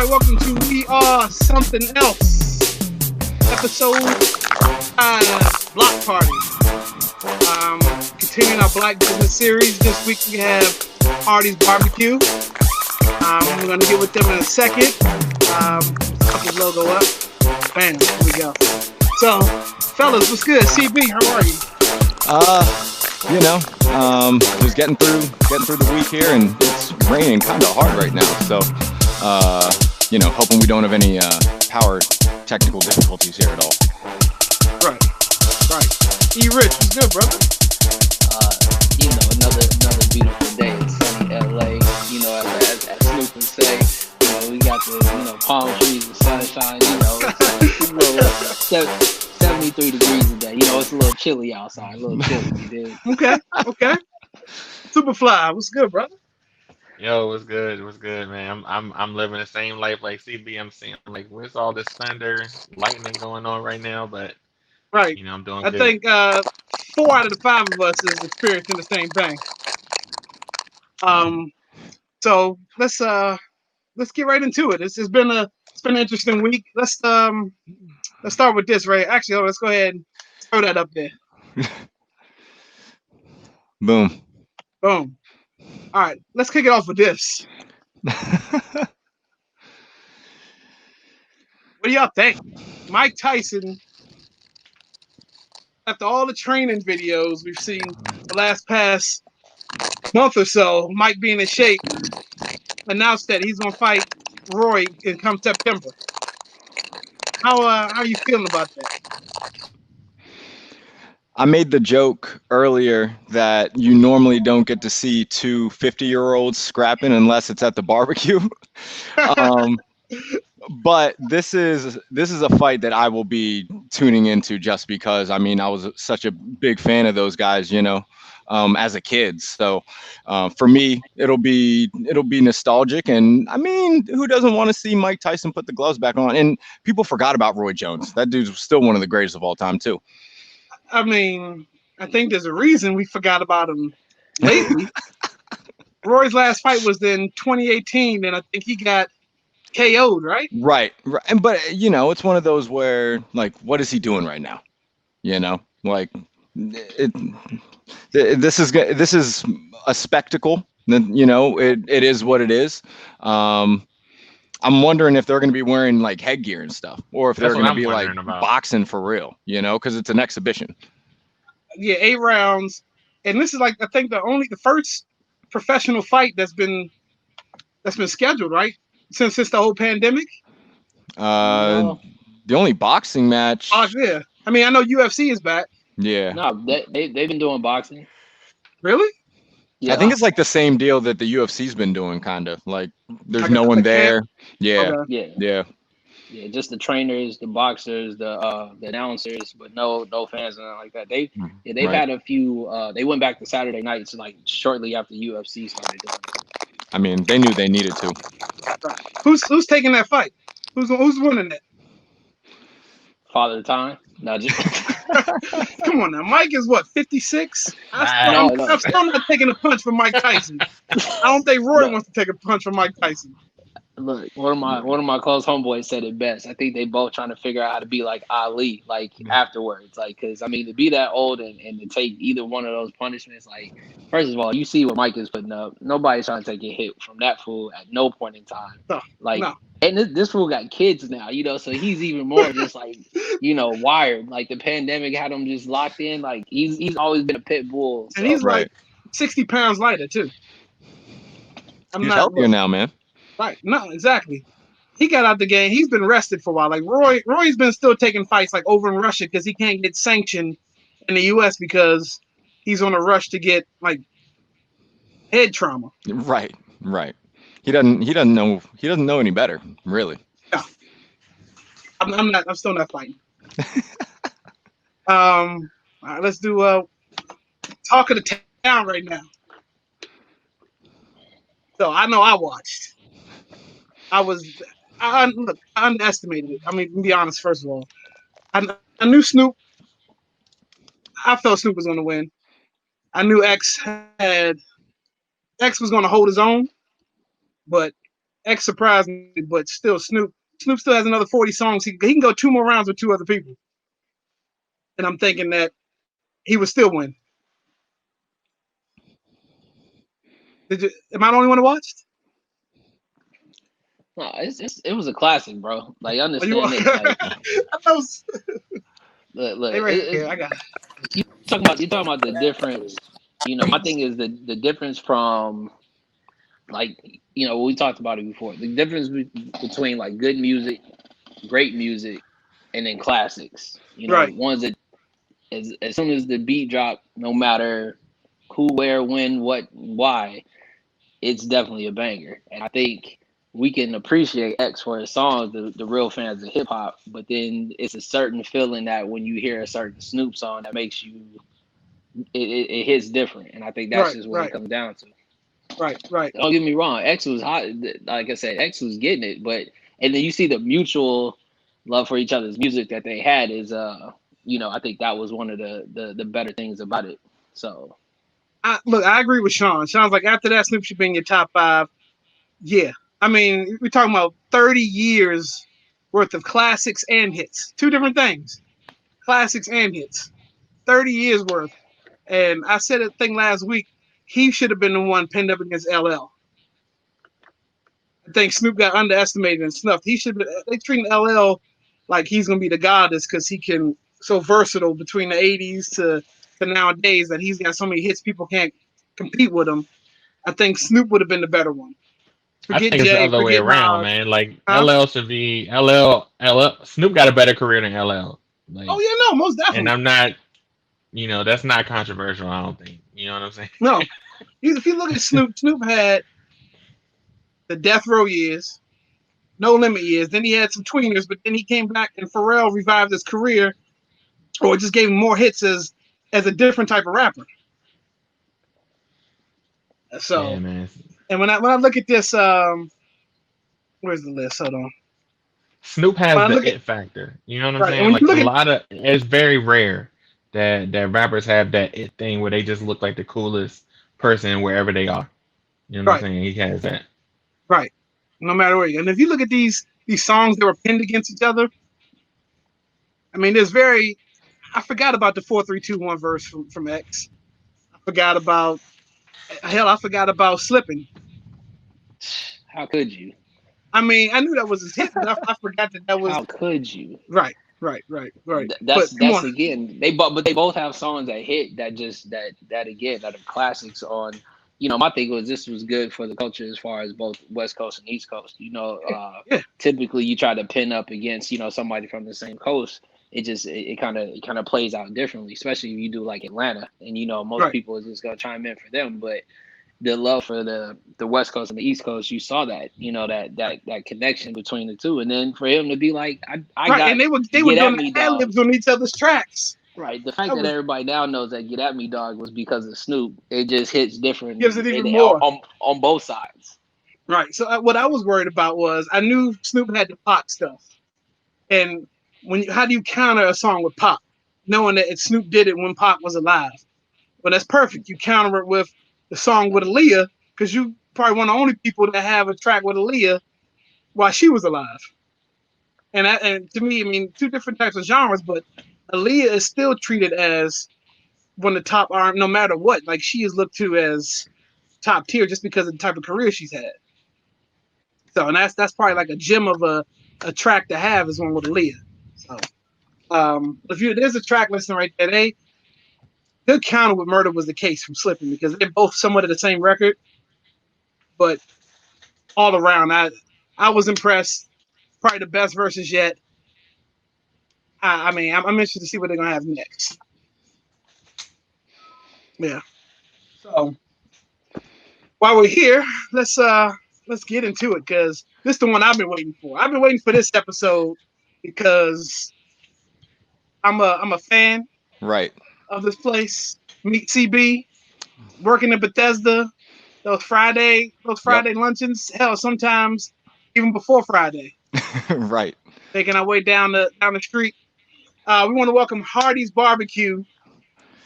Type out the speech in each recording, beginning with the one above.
right, welcome to We Are Something Else, episode 5, Block Party. Continuing our Black Business series. This week we have Hardy's BBQ. We're going to get with them in a second. Put his logo up. Bam, here we go. So, fellas, what's good? CB, how are you? Just getting through the week here, and it's raining kind of hard right now. So, hoping we don't have any power technical difficulties here at all. Right. E-Rich, what's good, brother? Another beautiful day in sunny LA. As Snoop would say, we got the palm trees, the sunshine. It's a little 73 degrees a day. It's a little chilly outside, a little chilly. You dig? Okay. Superfly, what's good, brother? Yo, what's good? What's good, man? I'm living the same life like CB. I'm seeing like where's all this thunder, lightning going on right now, but Right. I'm doing I good. think 4 out of the 5 of us is experiencing the same thing. So let's get right into it. It's been an interesting week. Let's start with this, Ray. Actually, let's go ahead and throw that up there. Boom. All right, let's kick it off with this. What do y'all think? Mike Tyson, after all the training videos we've seen the past month or so, Mike being in shape, announced that he's gonna fight Roy in come September. How are you feeling about that? I made the joke earlier that you normally don't get to see two 50-year-olds scrapping unless it's at the barbecue. But this is a fight that I will be tuning into just because I was such a big fan of those guys, as a kid. So for me, it'll be nostalgic, and who doesn't want to see Mike Tyson put the gloves back on? And people forgot about Roy Jones. That dude's still one of the greatest of all time too. I think there's a reason we forgot about him lately. Roy's last fight was in 2018, and I think he got KO'd, right? Right. But it's one of those where, like, what is he doing right now? This is a spectacle. It is what it is. I'm wondering if they're going to be wearing like headgear and stuff, or if they're going to be like boxing for real, because it's an exhibition. Yeah, 8 rounds, and this is like I think the first professional fight that's been scheduled, right? Since the whole pandemic. The only boxing match. Oh yeah, I know UFC is back. Yeah. No, they've been doing boxing. Really? Yeah. I think it's like the same deal that the UFC's been doing, kind of like there's no one there. Yeah. Okay. Yeah. Just the trainers, the boxers, the announcers, but no fans and like that. They've right. had a few. They went back to Saturday nights like shortly after UFC started doing it. They knew they needed to. Who's taking that fight? Who's winning it? Father Time. No, just come on now. Mike is what, 56? I'm still not taking a punch from Mike Tyson. I don't think Roy wants to take a punch from Mike Tyson. Look, one of my close homeboys said it best. I think they both trying to figure out how to be like Ali, like afterwards, like because to be that old and to take either one of those punishments, like first of all, you see what Mike is putting up. Nobody's trying to take a hit from that fool at no point in time. No. And this fool got kids now, so he's even more just like wired. Like the pandemic had him just locked in. Like he's always been a pit bull, and he's like 60 pounds lighter too. He's healthier now, man. Right. No, exactly. He got out the game. He's been rested for a while. Like Roy's been still taking fights like over in Russia because he can't get sanctioned in the US because he's on a rush to get like head trauma. Right. He doesn't know any better, really. No. I'm still not fighting. All right, let's do talk of the town right now. So I know I watched. I underestimated it. To be honest, first of all. I knew Snoop. I felt Snoop was going to win. I knew X was going to hold his own, but X surprised me, but still Snoop still has another 40 songs. He can go 2 more rounds with 2 other people, and I'm thinking that he would still win. Am I the only one who watched? No, it was a classic, bro. Like Oh, you understand are. this. Like I was, look, hey, right here. I got. you talking about the difference. My thing is the difference from like we talked about it before. The difference between like good music, great music, and then classics. Right. Ones that as soon as the beat drop, no matter who, where, when, what, why, it's definitely a banger. And I think we can appreciate X for his songs, the real fans of hip hop, but then it's a certain feeling that when you hear a certain Snoop song that makes you it hits different. And I think that's Right. just what it Right. comes down to. Right. Right. Don't get me wrong, X was hot. Like I said, X was getting it, but and then you see the mutual love for each other's music that they had is I think that was one of the better things about it. So Look, I agree with Sean. Sean's like after that, Snoop should be in your top 5. Yeah, I mean we're talking about 30 years worth of classics and hits. 2 different things. Classics and hits. 30 years worth. And I said a thing last week. He should have been the one pinned up against LL. I think Snoop got underestimated and snuffed. He should be. They treating LL like he's gonna be the goddess because he can so versatile between the '80s to nowadays that he's got so many hits people can't compete with him. I think Snoop would have been the better one. I Forget think it's the Jay, other way forget around, Nas, man. Like huh? LL should be LL. Snoop got a better career than LL. Oh Like, yeah, no, most and definitely. I'm not, that's not controversial. I don't think. You know what I'm saying? No, if you look at Snoop, Snoop had the Death Row years, No Limit years. Then he had some tweeners, but then he came back and Pharrell revived his career, or just gave him more hits as a different type of rapper. Yeah, So, man. and when I look at this, where's the list? Hold on. Snoop has When I the look at it factor. You know what I'm right, and saying? when you Like look at it's very rare that rappers have that it thing where they just look like the coolest person wherever they are. You know what I'm right, saying? He has that. right, no matter where you, and if you look at these songs that were pinned against each other, I mean, there's very. I forgot about the 4-3-2-1 verse from X. I forgot about hell. I forgot about slipping. how could you? I mean, I knew that was his hit, but I forgot that was How could you? right, right, right, right. That's But come that's on, again but they both have songs that hit that just that again that are classics on. My thing was this was good for the culture as far as both West Coast and East Coast. yeah, Typically you try to pin up against somebody from the same coast. It kind of plays out differently, especially if you do like Atlanta, and most right, people is just gonna chime in for them, but the love for the West Coast and the East Coast, you saw that, right, that connection between the two, and then for him to be like, I right. got And they were get at doing me, the ad dog. libs on each other's tracks. Right, the fact That that was everybody now knows that "Get at Me, Dog" was because of Snoop, it just hits gives different it even on, more. on on both sides. Right. So what I was worried about was I knew Snoop had the Pac stuff, and how do you counter a song with Pac, knowing that Snoop did it when Pac was alive? Well, that's perfect. You counter it with the song with Aaliyah because you probably one of the only people that have a track with Aaliyah while she was alive. And to me, I mean, 2 different types of genres, but Aaliyah is still treated as one of the top R, no matter what. Like she is looked to as top tier just because of the type of career she's had. So, and that's probably like a gem of a track to have is one with Aaliyah. So, if there's a track listing right there, they could counter with Murder Was the Case from Slipping because they're both somewhat of the same record, but all around, I was impressed. Probably the best verses yet. I mean, I'm interested to see what they're gonna have next. Yeah. So while we're here, let's get into it because this is the one I've been waiting for. I've been waiting for this episode because I'm a fan Right. of this place. Meet CB working in Bethesda. Yep. Those Friday luncheons. Hell, sometimes even before Friday, Right. making our way down the street. We want to welcome Hardy's Barbecue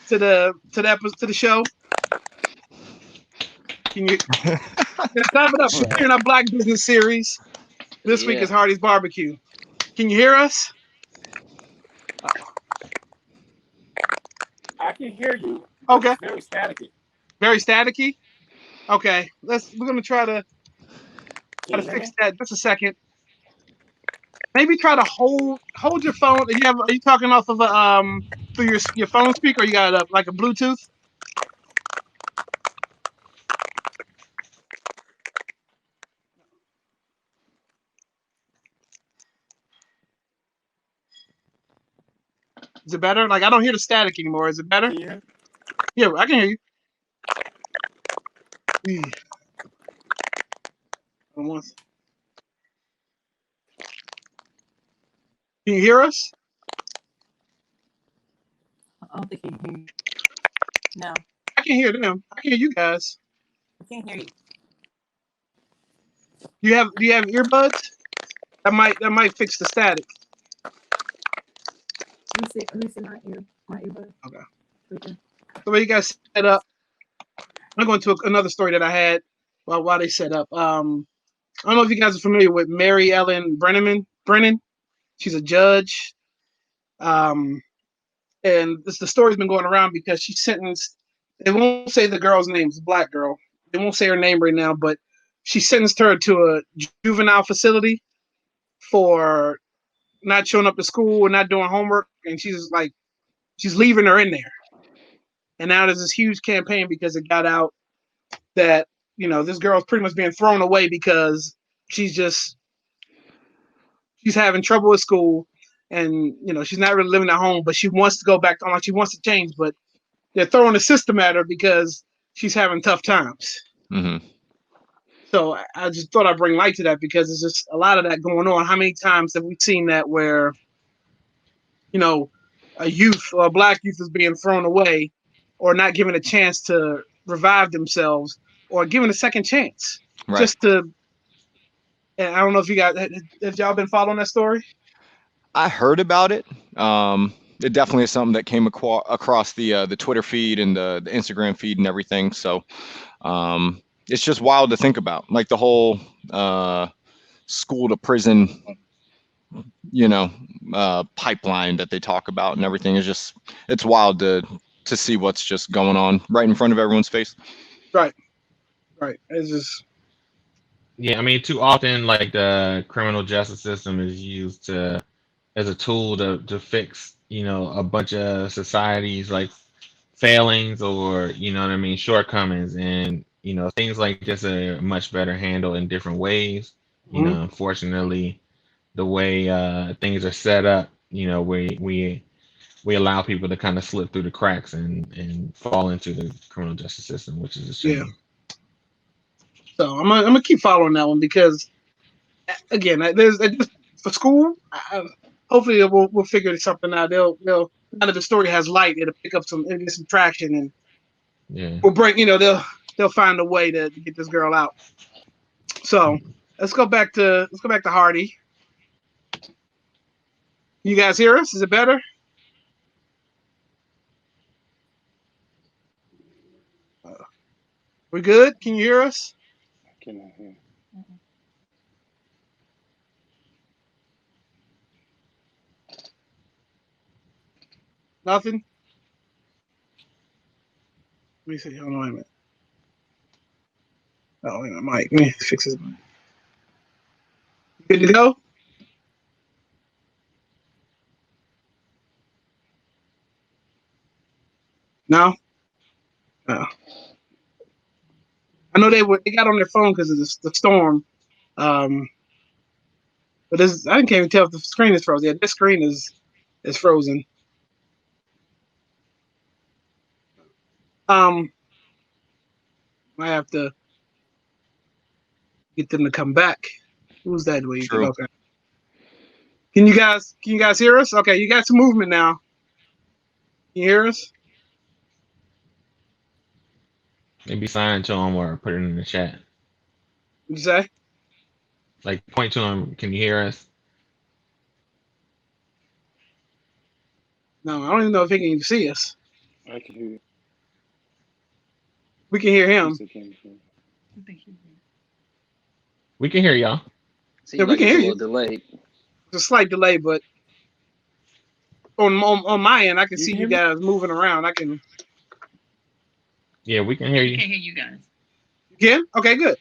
to the show. Can you let's clap it up? We're here in our Black Business series. This week is Hardy's Barbecue. Can you hear us? I can hear you. Okay. It's very staticky. Very staticky? Okay. We're gonna try to fix that. Just a second. Maybe try to hold your phone. Are you talking off of a through your phone speaker, or you got like a Bluetooth? Is it better? Like I don't hear the static anymore. Is it better? Yeah, I can hear you. Almost. Can you hear us? I don't think you can hear you. No. I can hear them. I can hear you guys. I can't hear you. Do you have earbuds? That might fix the static. Let me see my earbud. Okay. Right there. The way you guys set up. I'm going to another story that I had while they set up. I don't know if you guys are familiar with Mary Ellen Brennan. She's a judge. And the story's been going around because she's sentenced. They won't say the girl's name. It's a black girl. They won't say her name right now, but she sentenced her to a juvenile facility for not showing up to school and not doing homework. And she's leaving her in there. And now there's this huge campaign because it got out that, this girl's pretty much being thrown away because she's having trouble with school. And, she's not really living at home, but she wants to go back to home. Like she wants to change, but they're throwing the system at her because she's having tough times. Mm-hmm. So I just thought I'd bring light to that because there's just a lot of that going on. How many times have we seen that where, a youth or a black youth is being thrown away or not given a chance to revive themselves or given a second chance? Right. Just to, and I don't know if you guys, have y'all been following that story? I heard about it. It definitely is something that came across the Twitter feed and the Instagram feed and everything. So it's just wild to think about, like the whole school to prison, pipeline that they talk about and everything is just, it's wild to see what's just going on right in front of everyone's face. Right. It's just. Yeah, I mean, too often, like the criminal justice system is used as a tool to fix, a bunch of societies like failings or, what I mean, shortcomings, and things like this are much better handled in different ways. Unfortunately, the way things are set up, we allow people to kind of slip through the cracks and fall into the criminal justice system, which is a shame. Yeah. So I'm gonna keep following that one because, again, there's for school. Hopefully, we'll figure something out. They'll now that the story has light, it'll pick up it'll get some traction, and we'll bring. They'll find a way to get this girl out. So let's go back to Hardy. You guys hear us? Is it better? We good? Can you hear us? I cannot hear. Nothing. Let me see. Hold on a minute. Oh, wait a minute, Mike. Let me fix this. Good to go? No. I know they got on their phone because of the storm. But I can't even tell if the screen is frozen. Yeah, this screen is frozen. I have to get them to come back. Who's that? True. Okay. Can you guys hear us? Okay, you got some movement now. Can you hear us? Maybe sign to them or put it in the chat. What'd you say? Like point to them. Can you hear us? No, I don't even know if he can even see us. I can hear you. We can hear him. Yes, I can hear you. We can hear y'all. Yeah, Seems we like can it's hear a you. little delayed. There's a slight delay, but on my end, I can You see can you hear me? guys moving around. I can. Yeah, we can hear you. You can? Okay, good.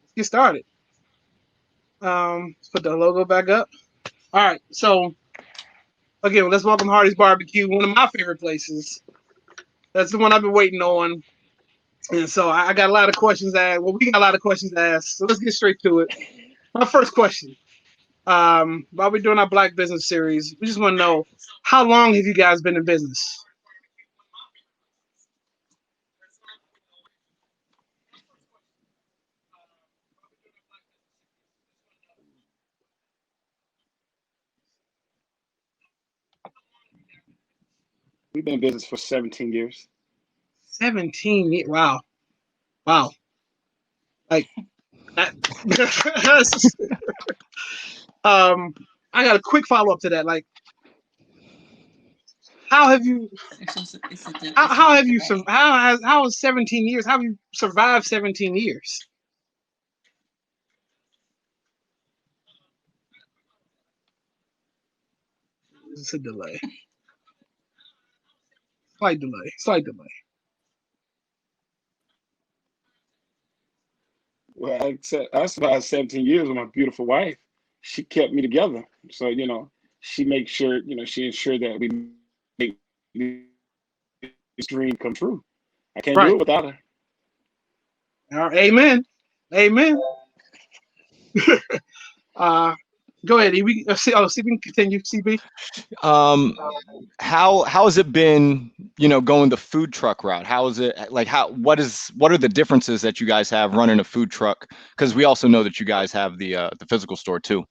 Let's get started. Let's put the logo back up. All right. So again, let's welcome Hardy's Barbecue, one of my favorite places. That's the one I've been waiting on. And so I got a lot of questions to ask. Well, we got a lot of questions to ask. So let's get straight to it. My first question. While we're doing our Black Business series, we just want to know, how long have you guys been in business? We've been in business for 17 years. 17 years. Wow. Wow. Like that. um, I got a quick follow up to that. Like, how have you how have you how is 17 years? How have you survived 17 years? It's a delay. Slight delay. Slight delay. Well, I survived 17 years with my beautiful wife. She kept me together. So, she makes sure, she ensured that we make this dream come true. I can't do Right. it without her. All right. Amen. Amen. Uh, go ahead. See, we can continue. CB. Um, how has it been, going the food truck route? How is it like, what are the differences that you guys have running a food truck? Because we also know that you guys have the physical store too.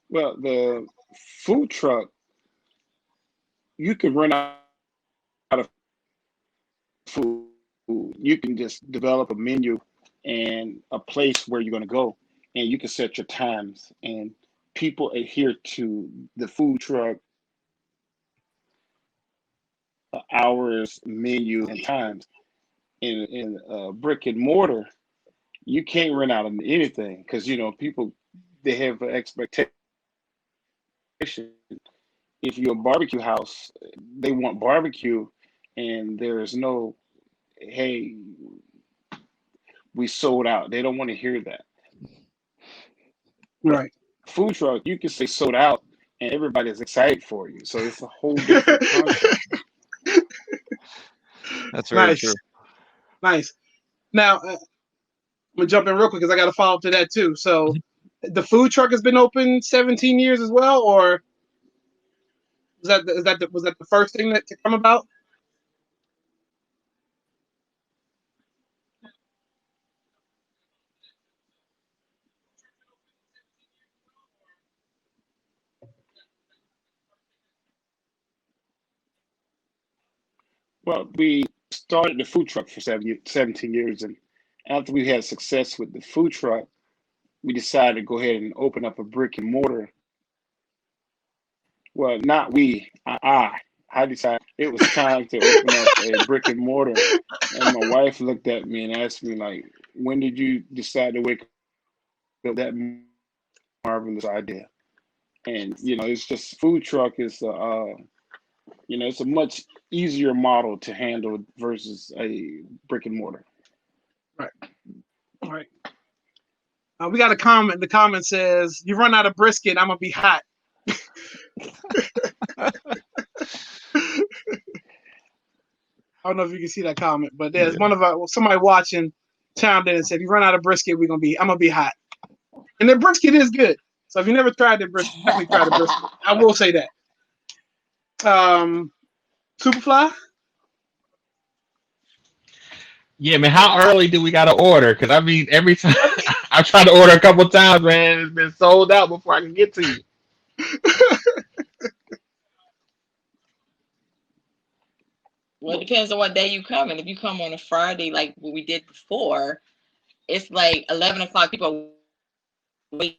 Well, the food truck, you can run out of food. You can just develop a menu and a place where you're going to go, and you can set your times, and people adhere to the food truck hours, menu, and times. In brick and mortar, you can't run out of anything because people, they have an expectation. If you're a barbecue house, they want barbecue, and there is no, hey, we sold out. They don't want to hear that. Right. Food truck, you can say sold out, and everybody's excited for you. So it's a whole different concept. That's very Nice. true. Nice. Now, I'm gonna jump in real quick because I got to follow up to that too. So, the food truck has been open 17 years as well, or was that the first thing that to come about? Well, we started the food truck for 17 years, and after we had success with the food truck, we decided to go ahead and open up a brick and mortar. Well, not we, I decided it was time to open up a brick and mortar, and my wife looked at me and asked me like, "When did you decide to wake up with that marvelous idea?" And it's just food truck is it's a much easier model to handle versus a brick and mortar. Right. All right. We got a comment. The comment says, "You run out of brisket, I'm gonna be hot." I don't know if you can see that comment, but there's Yeah. somebody watching chimed in and said, "If you run out of brisket, I'm gonna be hot." And the brisket is good. So if you never tried the brisket, definitely try the brisket. I will say that. Um, Superfly. Yeah, man. How early do we gotta order? Because I mean, every time I try to order a couple times, man, it's been sold out before I can get to you. Well, it depends on what day you come. And if you come on a Friday, like what we did before, it's like 11 o'clock. People are waiting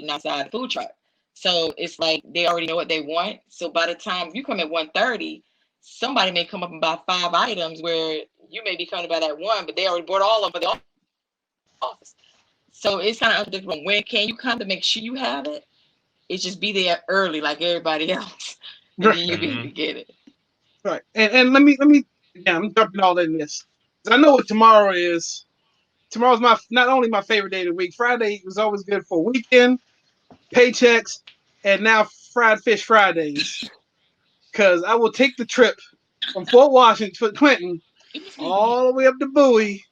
outside the food truck. So it's like they already know what they want. So by the time you come at 1:30, somebody may come up and buy 5 items where you may be coming about at 1, but they already bought all of them for the office. So it's kind of unpredictable. When can you come to make sure you have it? It's just be there early like everybody else, and Right. then you'll be able to get it. Right. And let me yeah, I'm jumping all in this. 'Cause I know what tomorrow is. Tomorrow's my not only my favorite day of the week. Friday was always good for weekend, paychecks, and now fried fish Fridays. Cause I will take the trip from Fort Washington to Clinton all the way up to Bowie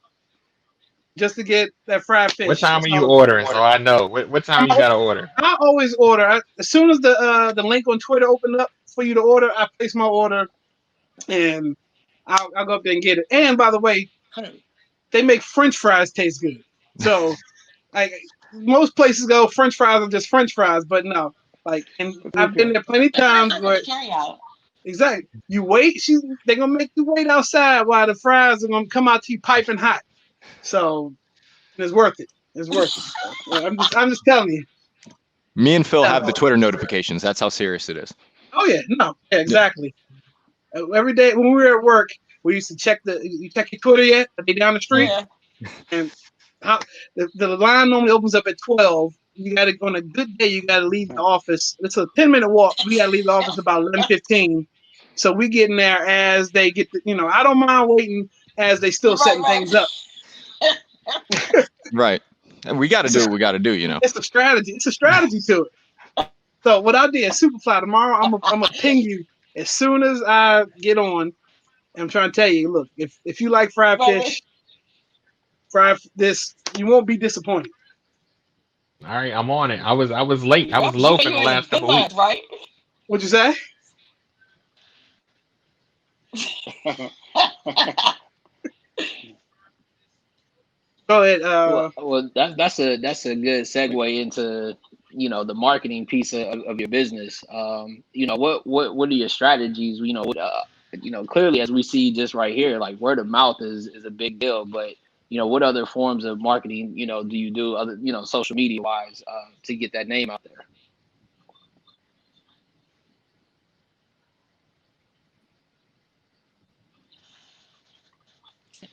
just to get that fried What fish. time That's are you all. ordering? So I know what time you gotta order. I always order. As soon as the link on Twitter opened up for you to order, I place my order and I'll go up there and get it. And by the way, they make French fries taste good. So like most places go, French fries are just French fries, but no. Like, and I've been there plenty of times where Carry out. exactly you wait. They're gonna make you wait outside while the fries are gonna come out to you piping hot. So it's worth it. It's worth it. So, I'm just telling you. Me and Phil have the Yeah. Twitter notifications. That's how serious it is. Oh yeah, no, yeah, Yeah. exactly. Every day when we were at work, we used to check you check your Twitter yet? Are they down the street? Yeah. And how the line normally opens up at 12. You got to on a good day, you got to leave the office. It's a 10-minute walk. We got to leave the office about 11:15. So we get in there as they get I don't mind waiting as they still setting things up. Right. And we got to It's do a, what we got to do, you know. it's a strategy. It's a strategy to it. So what I did, Superfly, tomorrow I'm gonna ping you as soon as I get on. I'm trying to tell you, look, if you like fried fish, fried this, you won't be disappointed. All right, I'm on it. I was late. I was You loafing you the in a last good couple month, weeks. right? What'd you say? Go ahead. Well, that's a good segue into the marketing piece of your business. What are your strategies? Clearly as we see just right here, like word of mouth is a big deal. But what other forms of marketing do you do other social media wise to get that name out there?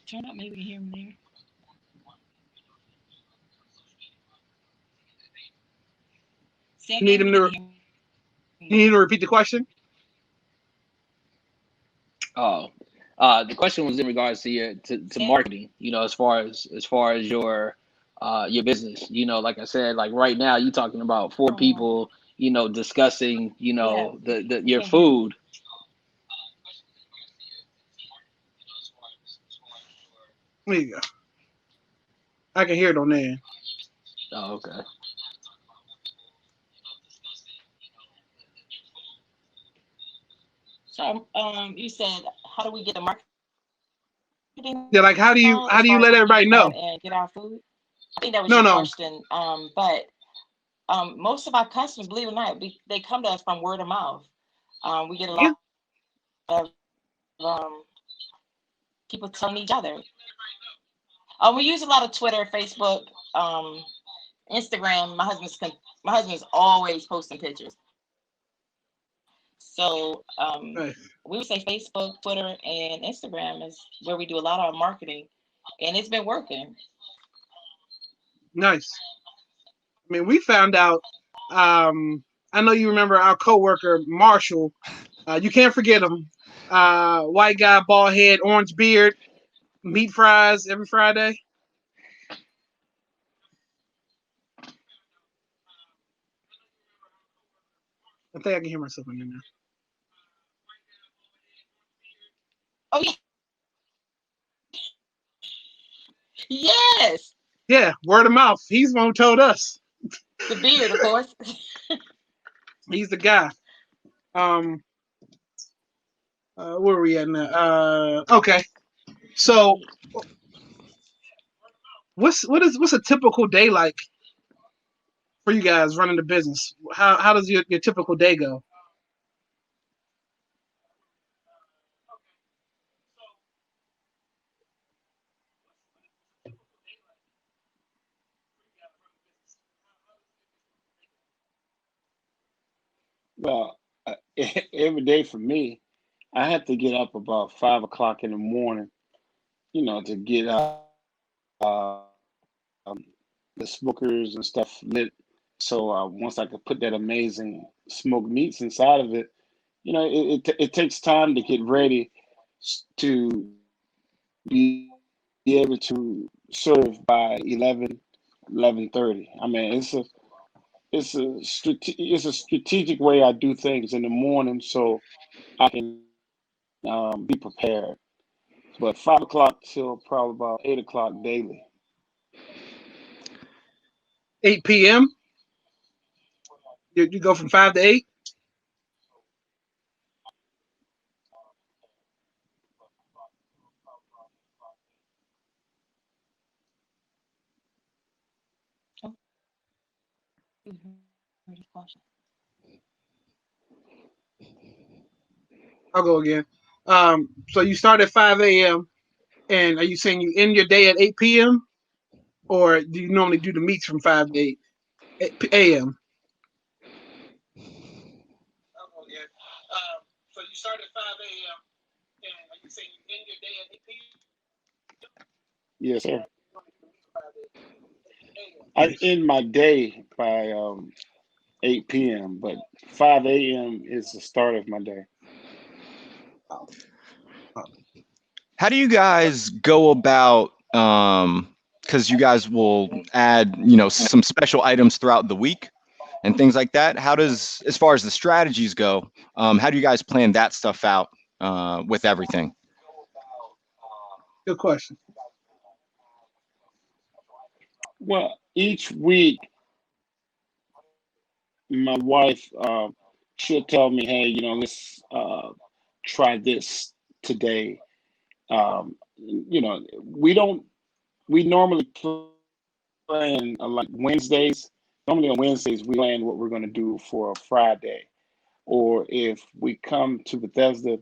Turn up, maybe we can hear him there. Say You need again, him we to. didn't hear You need to repeat the question. Oh, the question was in regards to to Say marketing. As far as your business. Like I said, like right now, you talking about four people. Discussing. yeah, The we your can't hear him. food. There you go. I can hear it on there. Oh, okay. So you said how do we get the marketing Yeah, like out how as do you far as let when people everybody come know? and get our food? I think that was No, your no. question. But most of our customers, believe it or not, they come to us from word of mouth. We get a Yeah. lot of people telling each other. We use a lot of Twitter, Facebook, Instagram. My husband's always posting pictures. So Right. we would say Facebook, Twitter, and Instagram is where we do a lot of our marketing, and it's been working. Nice. I mean, we found out. I know you remember our coworker Marshall. You can't forget him. White guy, bald head, orange beard, meat fries every Friday. I think I can hear myself in there now. Oh yeah, yes, Yeah, word of mouth. He's the one who told us. the beard, of course. He's the guy. Um, where are we at now? Okay. So, what's a typical day like for you guys running the business? How does your typical day go? Well, every day for me, I have to get up about 5 o'clock in the morning, to get the smokers and stuff lit. So once I could put that amazing smoked meats inside of it, it takes time to get ready to be able to serve by 11:30. I mean, it's a strategic way I do things in the morning so I can be prepared. But 5 o'clock till probably about 8 o'clock daily. 8 p.m. You go from 5 to 8. I'll go again. So you start at 5 a.m. and are you saying you end your day at 8 p.m. or do you normally do the meets from 5 to 8 a.m.? I'll go again. So you start at 5 a.m. and are you saying you end your day at 8 p.m. Yes, sir. I Nice. end my day by 8 p.m., but 5 a.m. is the start of my day. How do you guys go about because you guys will add, some special items throughout the week and things like that. How does, as far as the strategies go, how do you guys plan that stuff out with everything? Good question. Well, each week, my wife, she'll tell me, hey, let's try this today. We don't, we normally plan like Wednesdays. Normally on Wednesdays, we plan what we're going to do for a Friday. Or if we come to Bethesda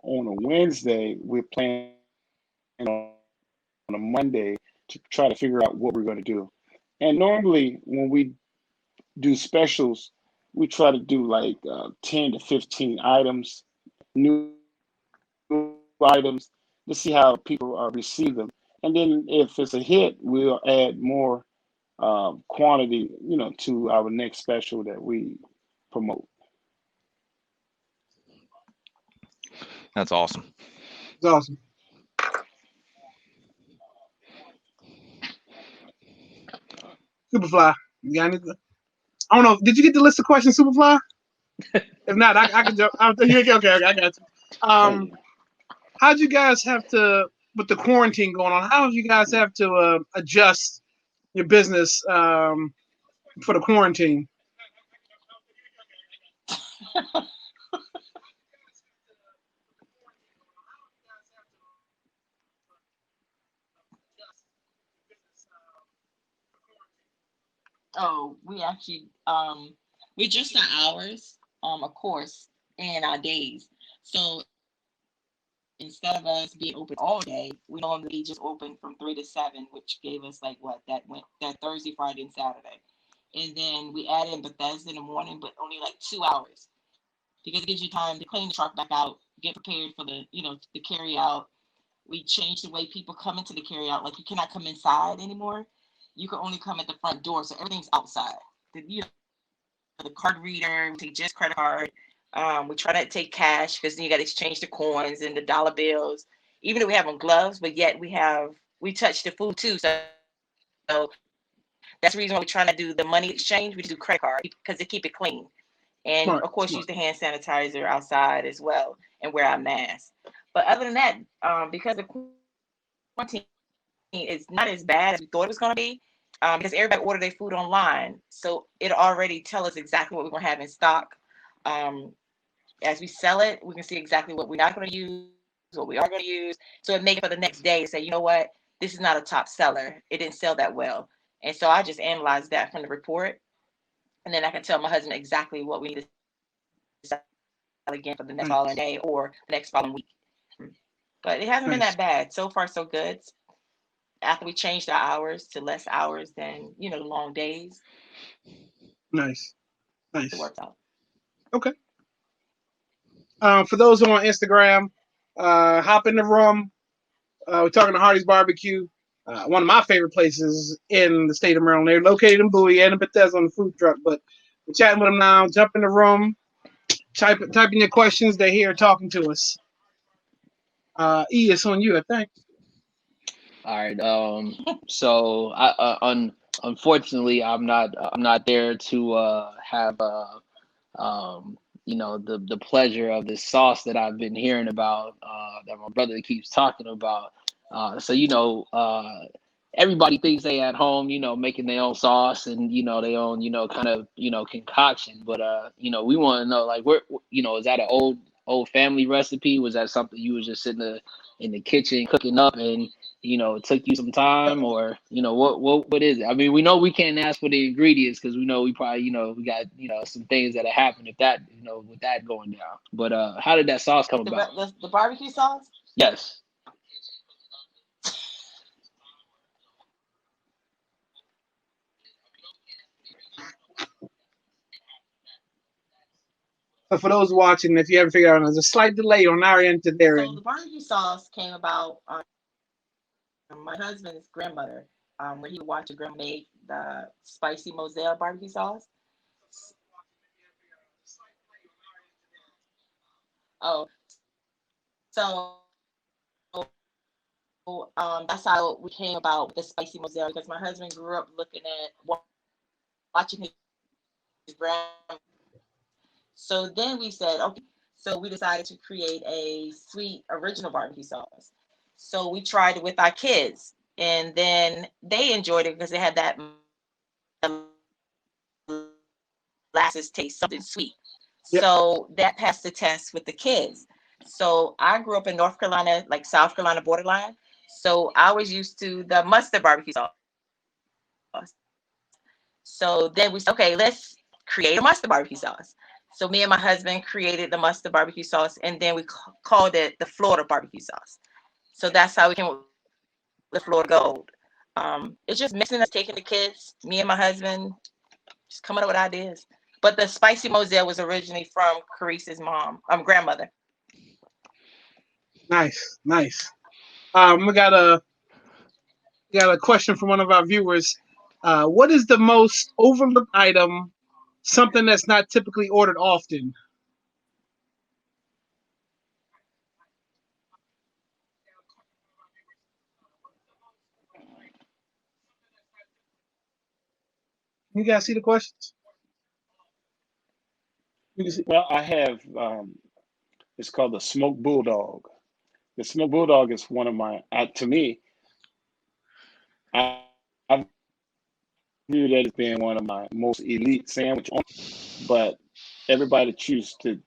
on a Wednesday, we plan on a Monday to try to figure out what we're going to do. And normally, when we do specials, we try to do like 10 to 15 items, new items, to see how people receive them. And then if it's a hit, we'll add more quantity, to our next special that we promote. That's awesome. It's awesome. Superfly. You got anything? I don't know. Did you get the list of questions, Superfly? If not, I can jump. Okay, I got you. Oh yeah. How'd you guys have to with the quarantine going on? How did you guys have to adjust your business for the quarantine? Oh, we actually we just our hours, of course, and our days. So instead of us being open all day, we normally just open from 3 to 7, which gave us like what that went that Thursday, Friday, and Saturday. And then we added in Bethesda in the morning, but only like 2 hours because it gives you time to clean the truck back out, get prepared for the carry out. We changed the way people come into the carry out. Like you cannot come inside anymore. You can only come at the front door, so everything's outside. The card reader, we take just credit card. We try not to take cash because then you got to exchange the coins and the dollar bills. Even though we have on gloves, but yet we touch the food too. So that's the reason why we try not to do the money exchange. We do credit card because they keep it clean. And Smart, of course, use smart. the hand sanitizer outside as well and wear our mask. But other than that, because the quarantine is not as bad as we thought it was going to be, because everybody ordered their food online, so it already tell us exactly what we're going to have in stock. Um, as we sell it, we can see exactly what we're not going to use, what we are going to use. So it make it for the next day and say, you know what, this is not a top seller. It didn't sell that well. And so I just analyze that from the report, and then I can tell my husband exactly what we need to sell again for the next following Nice, day or the next following week. But it hasn't been that nice, bad so far. So good. After we changed our hours to less hours than the long days, nice, it nice. works out. Okay. For those who are on Instagram, hop in the room. We're talking to Hardy's Barbecue, one of my favorite places in the state of Maryland. They're located in Bowie and in Bethesda on the food truck. But we're chatting with them now. Jump in the room, type in your questions. They're here talking to us. It's on you, I think. All right. So unfortunately, I'm not there to have the pleasure of this sauce that I've been hearing about, that my brother keeps talking about. So everybody thinks they at home, making their own sauce and their own, kind of concoction. But we want to know, like, where, is that an old family recipe? Was that something you was just sitting in the kitchen cooking up and it took you some time, or what is it? I mean, we know we can't ask for the ingredients because we know we probably we got some things that happen if that with that going down. But how did that sauce come about? The barbecue sauce. Yes. But for those watching, if you haven't figured out, there's a slight delay on our end to their So end. the barbecue sauce came about. My husband's grandmother, when he would watch a grandma make the spicy Moselle barbecue sauce. Oh, so that's how we came about with the spicy Moselle because my husband grew up looking at watching his grandma. So then we said, okay. So we decided to create a sweet original barbecue sauce. So we tried it with our kids, and then they enjoyed it because it had that molasses taste, something sweet. Yep. So that passed the test with the kids. So I grew up in North Carolina, like South Carolina borderline. So I was used to the mustard barbecue sauce. So then we said, okay, let's create a mustard barbecue sauce. So me and my husband created the mustard barbecue sauce, and then we called it the Florida barbecue sauce. So that's how we came with the Florida Gold. It's just mixing us, taking the kids, me and my husband, just coming up with ideas. But the spicy Moselle was originally from Carice's grandmother. Nice, nice. We got a question from one of our viewers. What is the most overlooked item? Something that's not typically ordered often. You guys see the questions? You can see. Well, I have it's called the smoked bulldog. The smoked bulldog is one of my to me. I view that as being one of my most elite sandwich, but everybody chooses to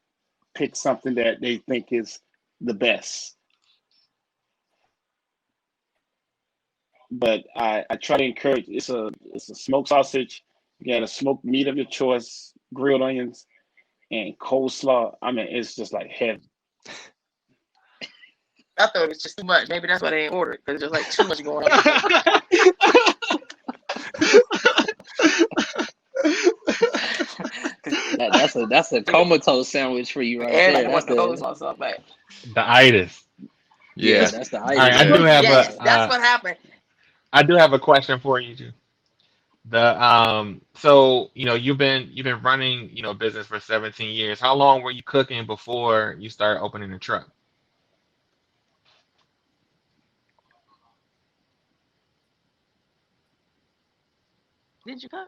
pick something that they think is the best. But I try to encourage. It's a smoked sausage. You got a smoked meat of your choice, grilled onions, and coleslaw. I mean, it's just like heaven. I thought it was just too much. Maybe that's why they ain't ordered because there's like too much going on. That's a comatose sandwich for you right there. That's The itis. Yeah. that's the All right, I itis. do have Yes, a that's what happened. I do have a question for you too. The so you've been running business for 17 years. How long were you cooking before you started opening the truck? Did you cook?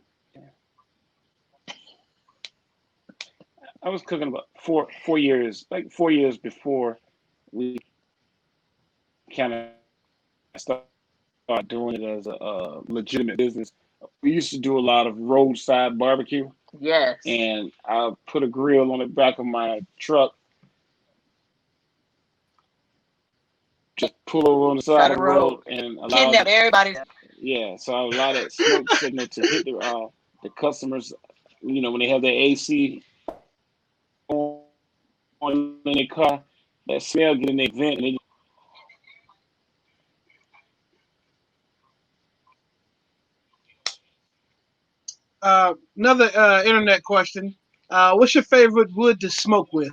I was cooking about 4 years, like 4 years before we kind of started doing it as a legitimate business. We used to do a lot of roadside barbecue, Yes. and I put a grill on the back of my truck, just pull over on the side Side of of the the road, road. and allow Kidnap everybody. yeah, so I allow that smoke signal to hit the customers, when they have their AC on in their car, that smell get in their vent, and they Another internet question. What's your favorite wood to smoke with?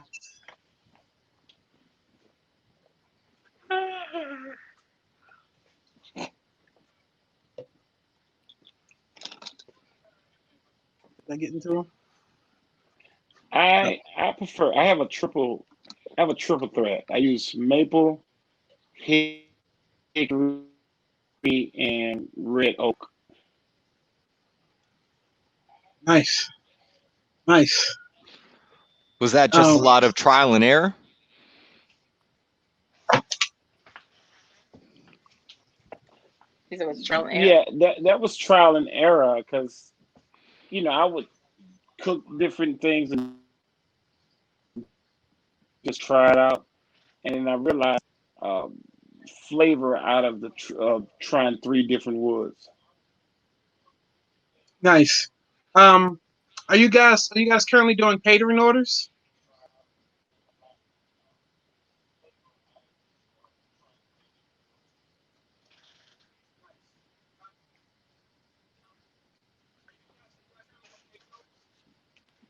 Did I get into them? I prefer. I have a triple threat. I use maple, hickory, and red oak. Nice, nice. Was that just a Um, lot of trial and error? He said it was trial and error. Yeah, that was trial and error because I would cook different things and just try it out, and then I realized um, flavor out of the trying three different woods. nice. Um, are you guys currently doing catering orders?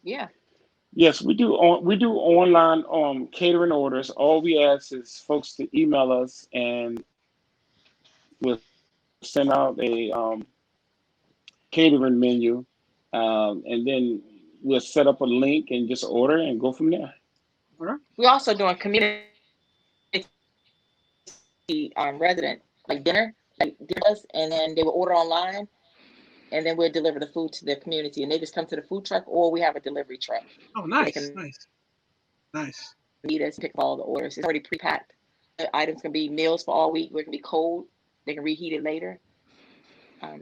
Yeah. Yes, we do online catering orders. All we ask is folks to email us, and we'll send out a catering menu, and then we'll set up a link and just order and go from there. All right. We're also doing community resident like dinner, like us, and then they will order online, and then we'll deliver the food to the community, and they just come to the food truck, or we have a delivery truck Oh, where they nice, can nice, nice. meet us, pick up all the orders. It's already pre-packed. The items can be meals for all week, or it can be cold. They can reheat it later.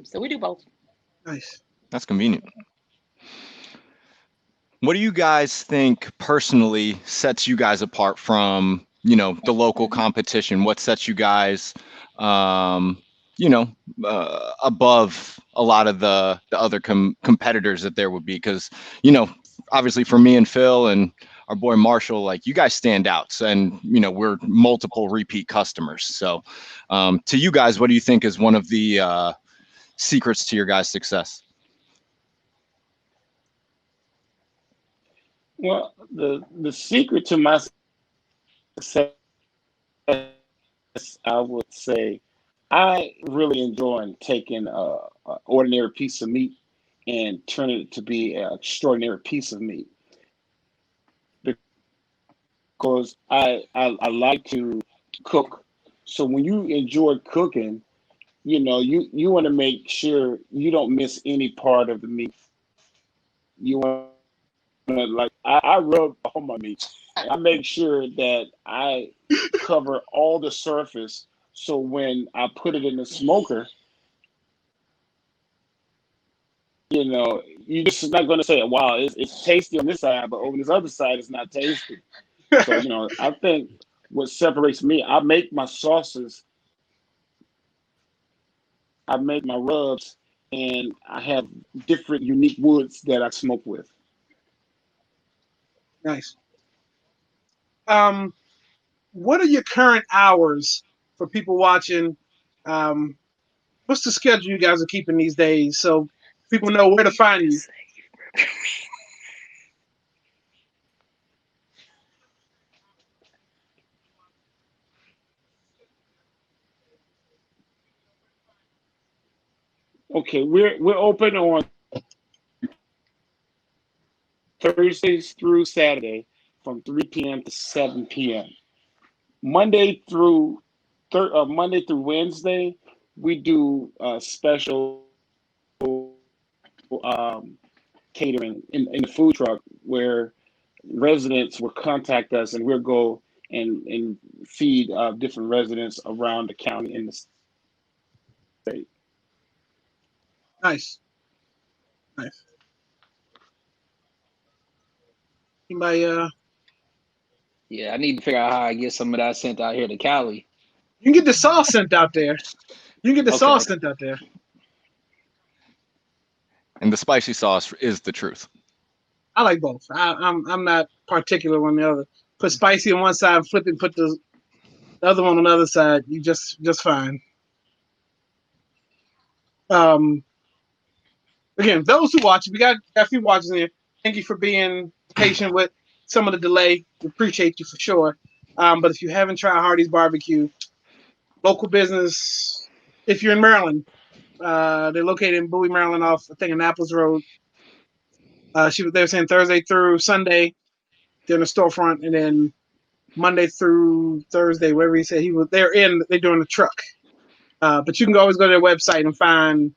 So we do both. Nice. That's convenient. What do you guys think personally sets you guys apart from, the local competition? What sets you guys, um, you know, above a lot of the other competitors that there would be? Because, obviously for me and Phil and our boy Marshall, like you guys stand out, and we're multiple repeat customers. So, to you guys, what do you think is one of the secrets to your guys' success? Well, the secret to my success, I would say, I really enjoy taking a ordinary piece of meat and turning it to be an extraordinary piece of meat because I like to cook. So when you enjoy cooking, you want to make sure you don't miss any part of the meat. You want to like I rub all my meat. I make sure that I cover all the surface. So when I put it in the smoker, you're just not going to say, "Wow, it's tasty on this side," but over this other side, it's not tasty. So I think what separates me, I make my sauces, I make my rubs, and I have different unique woods that I smoke with. Nice. Um, what are your current hours for people watching? Um, what's the schedule you guys are keeping these days so people know where to find you? Okay, we're open on Thursdays through Saturday from 3 p.m. to 7 p.m. Monday through Monday through Wednesday, we do special um, catering in the food truck where residents will contact us and we'll go and feed different residents around the county in the state. Nice, nice. Anybody? Yeah, I need to figure out how I get some of that sent out here to Cali. You can get the sauce sent out there. You can get the sauce Okay. sent out there. And the spicy sauce is the truth. I like both. I'm not particular on the other. Put spicy on one side, flip it, put the other one on the other side. You just fine. Um, again, those who watch, we got a few watchers in here. Thank you for being patient with some of the delay. We appreciate you for sure. But if you haven't tried Hardy's Barbecue, local business, if you're in Maryland, they're located in Bowie, Maryland, off I think Annapolis Road. They were saying Thursday through Sunday, they're in the storefront, and then Monday through Thursday, wherever he said they're doing the truck. But you can always go to their website and find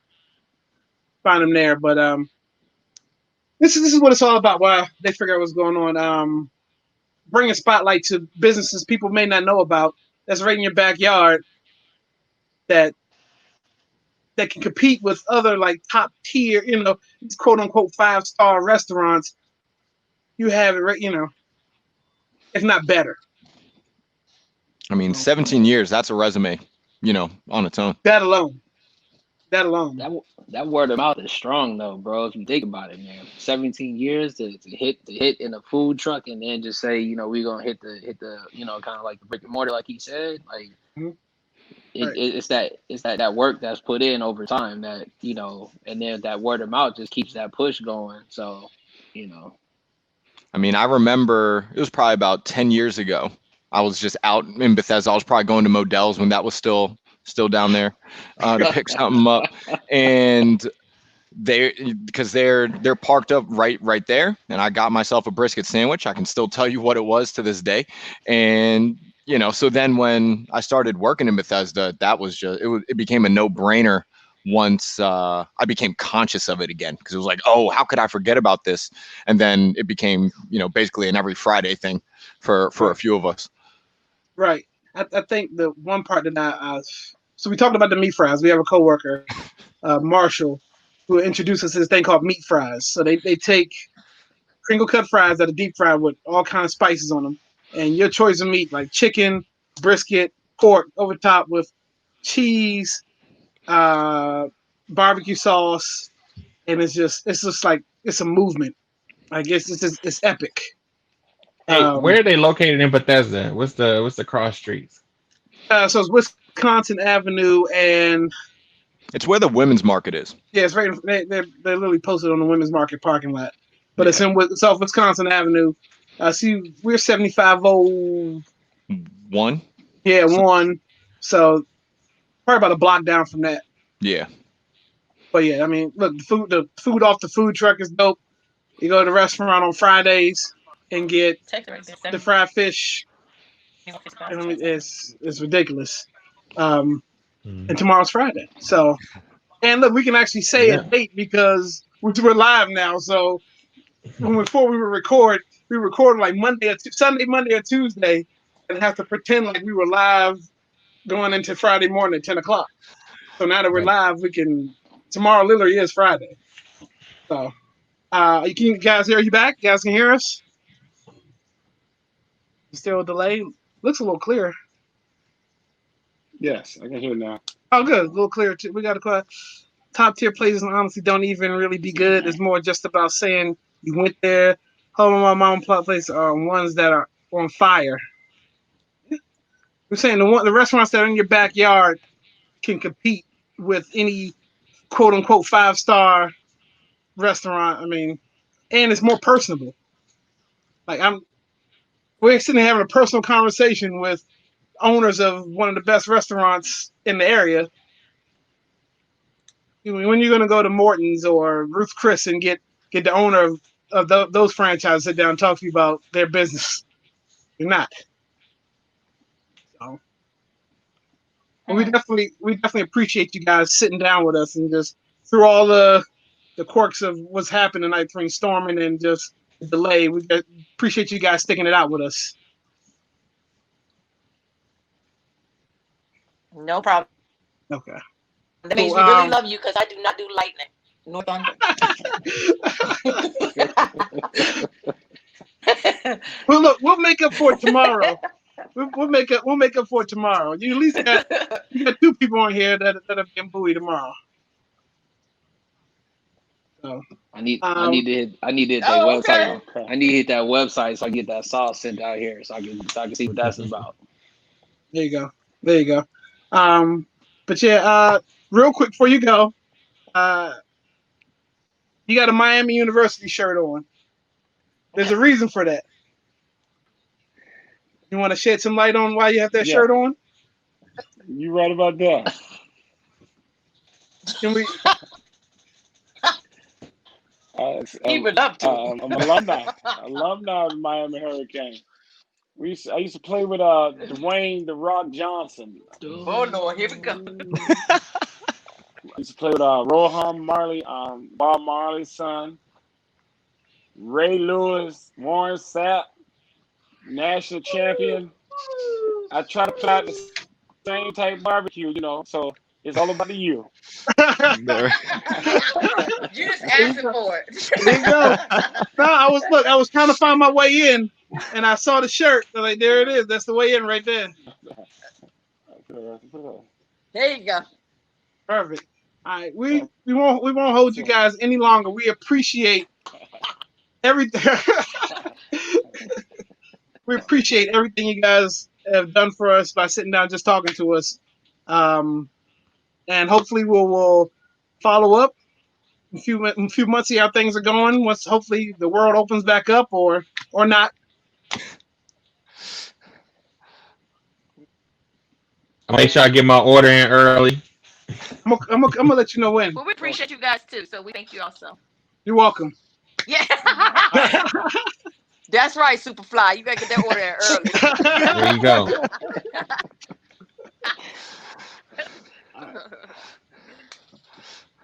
them there. But this is what it's all about. Why they figure out what's going on. Bring a spotlight to businesses people may not know about that's right in your backyard that can compete with other like top tier, these quote unquote 5-star restaurants. You have it right, if not better. I mean, 17 years, that's a resume, on its own. That alone. That word of mouth is strong though, bro. If you think about it, man, 17 years to hit in a food truck and then just say, we're gonna hit the kind of like the brick and mortar, like he said, like mm-hmm. it's that work that's put in over time that and then that word of mouth just keeps that push going. So, I mean, I remember it was probably about 10 years ago. I was just out in Bethesda. I was probably going to Modell's when that was still down there to pick something up, and because they're parked up right there, and I got myself a brisket sandwich. I can still tell you what it was to this day, and so then when I started working in Bethesda, that was just it became a no-brainer once I became conscious of it again, because it was like, oh, how could I forget about this? And then it became basically an every Friday thing for a few of us. Right. I think the one part that so we talked about the meat fries. We have a coworker, Marshall, who introduced us to this thing called meat fries. So they take crinkle cut fries that are deep fried with all kinds of spices on them, and your choice of meat like chicken, brisket, pork over top with cheese, barbecue sauce, and it's just like it's a movement. I guess it's epic. Hey, where are they located in Bethesda? What's the cross streets? So it's Wisconsin Avenue, and it's where the women's market is. Yeah, it's right. They're literally posted on the women's market parking lot, but it's in South Wisconsin Avenue. See, we're 7501. Yeah, one. So probably about a block down from that. Yeah. But yeah, I mean, look, the food off the food truck is dope. You go to the restaurant on Fridays and get the fried fish. It's ridiculous. And tomorrow's Friday, so. And look, we can actually say a date because we're live now. So before we record like Sunday, Monday, or Tuesday, and have to pretend like we were live going into Friday morning at 10 o'clock. So now that we're live, we can. Tomorrow literally is Friday. So, you guys hear? Are you back? You guys can hear us? Still a delay? Looks a little clear. Yes, I can hear now. Oh, good. A little clearer. We got a top tier places honestly don't even really be good. It's more just about saying you went there. Home of my mom place are ones that are on fire. We're saying the restaurants that are in your backyard can compete with any quote unquote 5-star restaurant. I mean, and it's more personable. Like we're sitting here having a personal conversation with owners of one of the best restaurants in the area. When you're going to go to Morton's or Ruth Chris and get the owner of those franchises sit down and talk to you about their business, you're not. So, we definitely appreciate you guys sitting down with us and just through all the quirks of what's happened tonight between storming and just the delay. We appreciate you guys sticking it out with us. No problem. Okay. That means we really love you because I do not do lightning. Nor thunder. Well, look, we'll make up for it tomorrow. We'll make up for it tomorrow. You at least got 2 people on here that are being buoyed tomorrow. So I need to hit that website. Okay. I need to hit that website so I get that sauce sent out here so I can see what that's about. There you go. But yeah, real quick before you go, you got a Miami University shirt on. There's a reason for that. You want to shed some light on why you have that Yeah, shirt on? you right about that. Can we? Keep it up to. I'm alumni of the Miami Hurricane. I used to play with Dwayne the Rock Johnson. Oh Lord, here we go. I used to play with Rohan Marley, Bob Marley's son, Ray Lewis, Warren Sapp, national champion. I try to put out the same type barbecue, so it's all about the you. There. You just There you asking go. for it. There you go. No, I was trying to find my way in, and I saw the shirt. I'm like, there it is. That's the way in right there. There you go. Perfect. All right, we won't hold you guys any longer. We appreciate everything. We appreciate everything you guys have done for us by sitting down just talking to us. And hopefully we'll follow up in a few months, see how things are going. Once hopefully the world opens back up or not. I'll make sure I get my order in early. I'm gonna let you know when. Well, we appreciate you guys too, so we thank you also. You're welcome. Yeah. That's right, Superfly. You gotta get that order in early. There you go.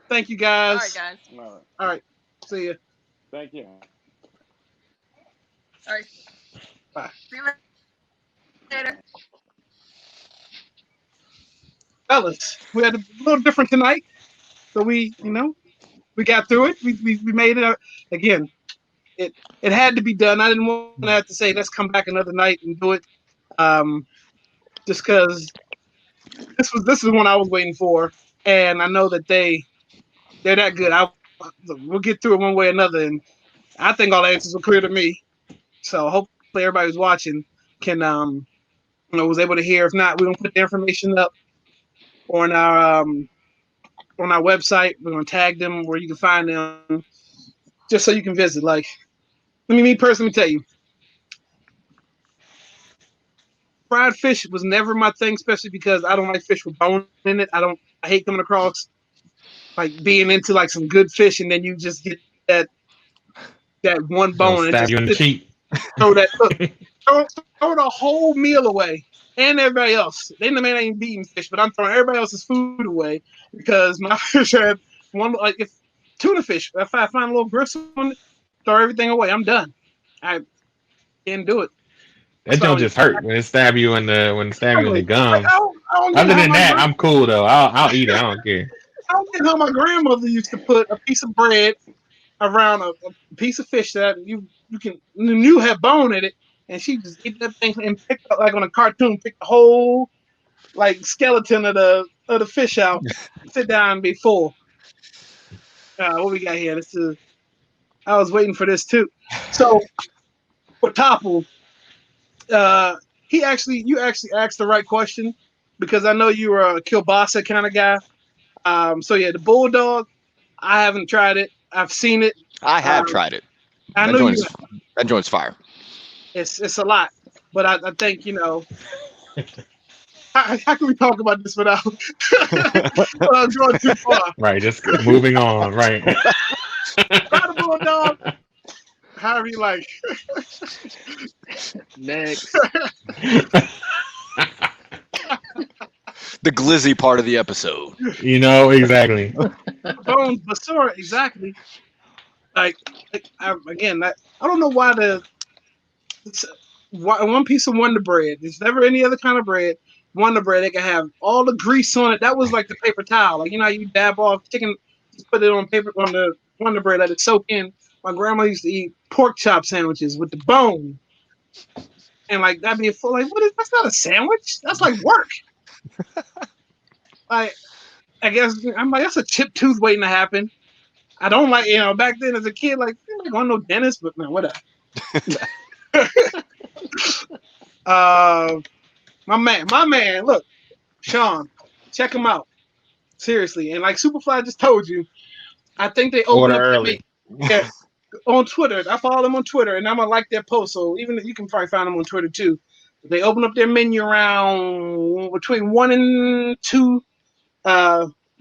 Thank you All guys. right, guys. All right. See ya. Thank you. All right. Bye. See you later. Fellas, we had a little different tonight. So we got through it. We made it. Again, it had to be done. I didn't want to have to say let's come back another night and do it. Just because this is one I was waiting for, and I know that they're that good. We'll get through it one way or another, and I think all the answers were clear to me. So hopefully everybody who's watching can was able to hear. If not, we're gonna put the information up on our website. We're gonna tag them where you can find them, just so you can visit. Like, me personally tell you, fried fish was never my thing, especially because I don't like fish with bone in it. I hate coming across like being into like some good fish and then you just get that one Gonna bone and stab just you in the cheek. throw throw the whole meal away. And everybody else. They may not even be eating fish, but I'm throwing everybody else's food away because my fish had one, like, if tuna fish, if I find a little gristle on it, throw everything away. I'm done. I can't do it. That So don't just hurt when it stab you in the gums. I don't get Other how than my that, I'm cool though. I'll eat it. I don't care. I don't get how my grandmother used to put a piece of bread around a piece of fish that you have bone in it, and she just ate that thing and picked up, like on a cartoon, picked the whole like skeleton of the fish out, sit down and be full. What we got here? I was waiting for this too. So for Topple, you actually asked the right question because I know you were a kielbasa kind of guy. So yeah, the bulldog, I haven't tried it. I've seen it. I have tried it. I That know joint is that joint's fire. it's a lot, but I think how can we talk about this without going too far? Right, just moving on. Right. Try the bulldog, however you like. Next. The glizzy part of the episode. Exactly. Bones, basura, exactly. I don't know why one piece of Wonder Bread. There's never any other kind of bread. Wonder Bread, they can have all the grease on it. That was like the paper towel. Like, how you dab off chicken, just put it on the Wonder Bread, let it soak in. My grandma used to eat pork chop sandwiches with the bone. And like that'd be that's not a sandwich. That's like work. Like, I guess I'm like, that's a chipped tooth waiting to happen. I don't like, back then as a kid, like, I don't want no dentist, but man, whatever. My man, look, Sean, check him out. Seriously. And like Superfly just told you, I think they opened Order up early. yeah, on Twitter. I follow them on Twitter, and I'm gonna like their post. So even you can probably find them on Twitter too. They open up their menu around between 1 and 2.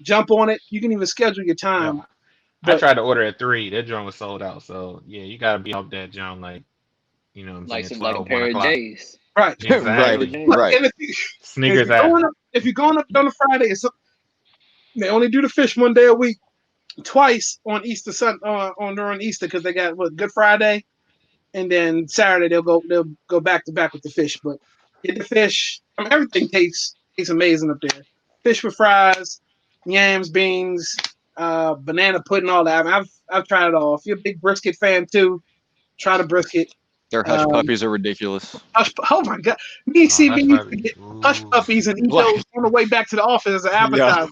Jump on it. You can even schedule your time. Yeah. I But tried to order at 3. That joint was sold out. So yeah, you gotta be off that joint like, you know what I'm Like saying, some like a 12, 1 pair of o'clock. J's. right, Right, Exactly. right. and Sneakers out. if you're going up on a Friday, they only do the fish one day a week, twice on Easter on during Easter because they got Good Friday, and then Saturday they'll go back to back with the fish. But get the fish. Everything tastes amazing up there. Fish with fries, yams, beans, banana pudding, all that. I've tried it all. If you're a big brisket fan too, try the brisket. Their hush puppies are ridiculous. Oh my god, me and Oh, CB hush used to puppies. get hush Ooh. puppies and eat Like, those on the way back to the office as an yeah, appetizer.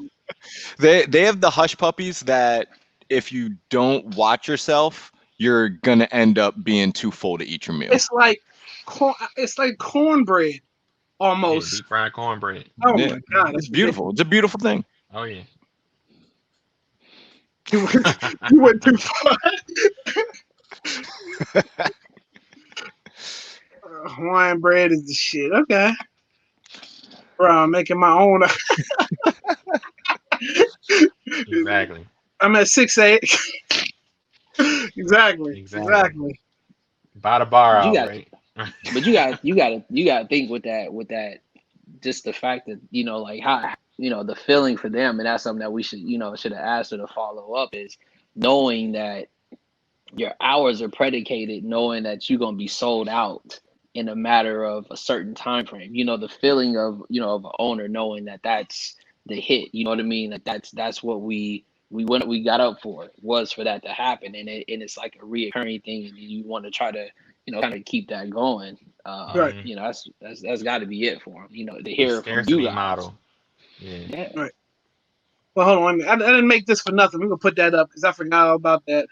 they have the hush puppies that if you don't watch yourself, you're gonna end up being too full to eat your meal. It's like cornbread Yeah, almost. deep fried cornbread. Oh Yeah, my god, it's that's beautiful. It's a beautiful thing. Oh yeah. ridiculous. You went too far. Hawaiian bread is the shit. Okay, bro, I'm making my own. Exactly. I'm at 6'8". Exactly. Buy the bar But you out, got, right? but you got to think with that, just the fact that like how the feeling for them, and that's something that we should have asked her to follow up, is knowing that your hours are predicated, knowing that you're gonna be sold out in a matter of a certain time frame. The feeling of of an owner knowing that that's the hit. You know what I mean? Like that's what we got up for, was for that to happen, and it's like a reoccurring thing, and you want to try to kind of keep that going. Right. That's got to be it for them. To The hear it from you scarcity guys. model. Yeah. Yeah. Right. Well, hold on. I didn't make this for nothing. We're gonna put that up because I forgot all about that.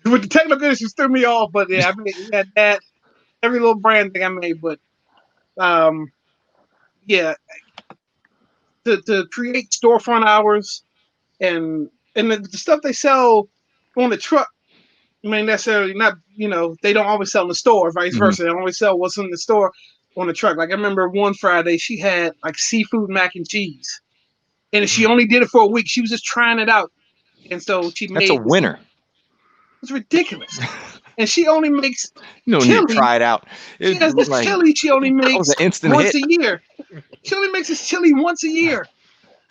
With the technical issues threw me off, but yeah, I mean, we had that. Every little brand thing I made, but yeah, to create storefront hours and the stuff they sell on the truck. I mean, necessarily not. They don't always sell in the store. Vice Mhm. versa, they always sell what's in the store on the truck. Like I remember one Friday, she had like seafood mac and cheese, and she only did it for a week. She was just trying it out, and so she That's a made. winner. It's ridiculous, and she only makes You don't need to chili. try it out. She It has this like chili. She only that makes was an instant once hit. a year. She only makes this chili once a year,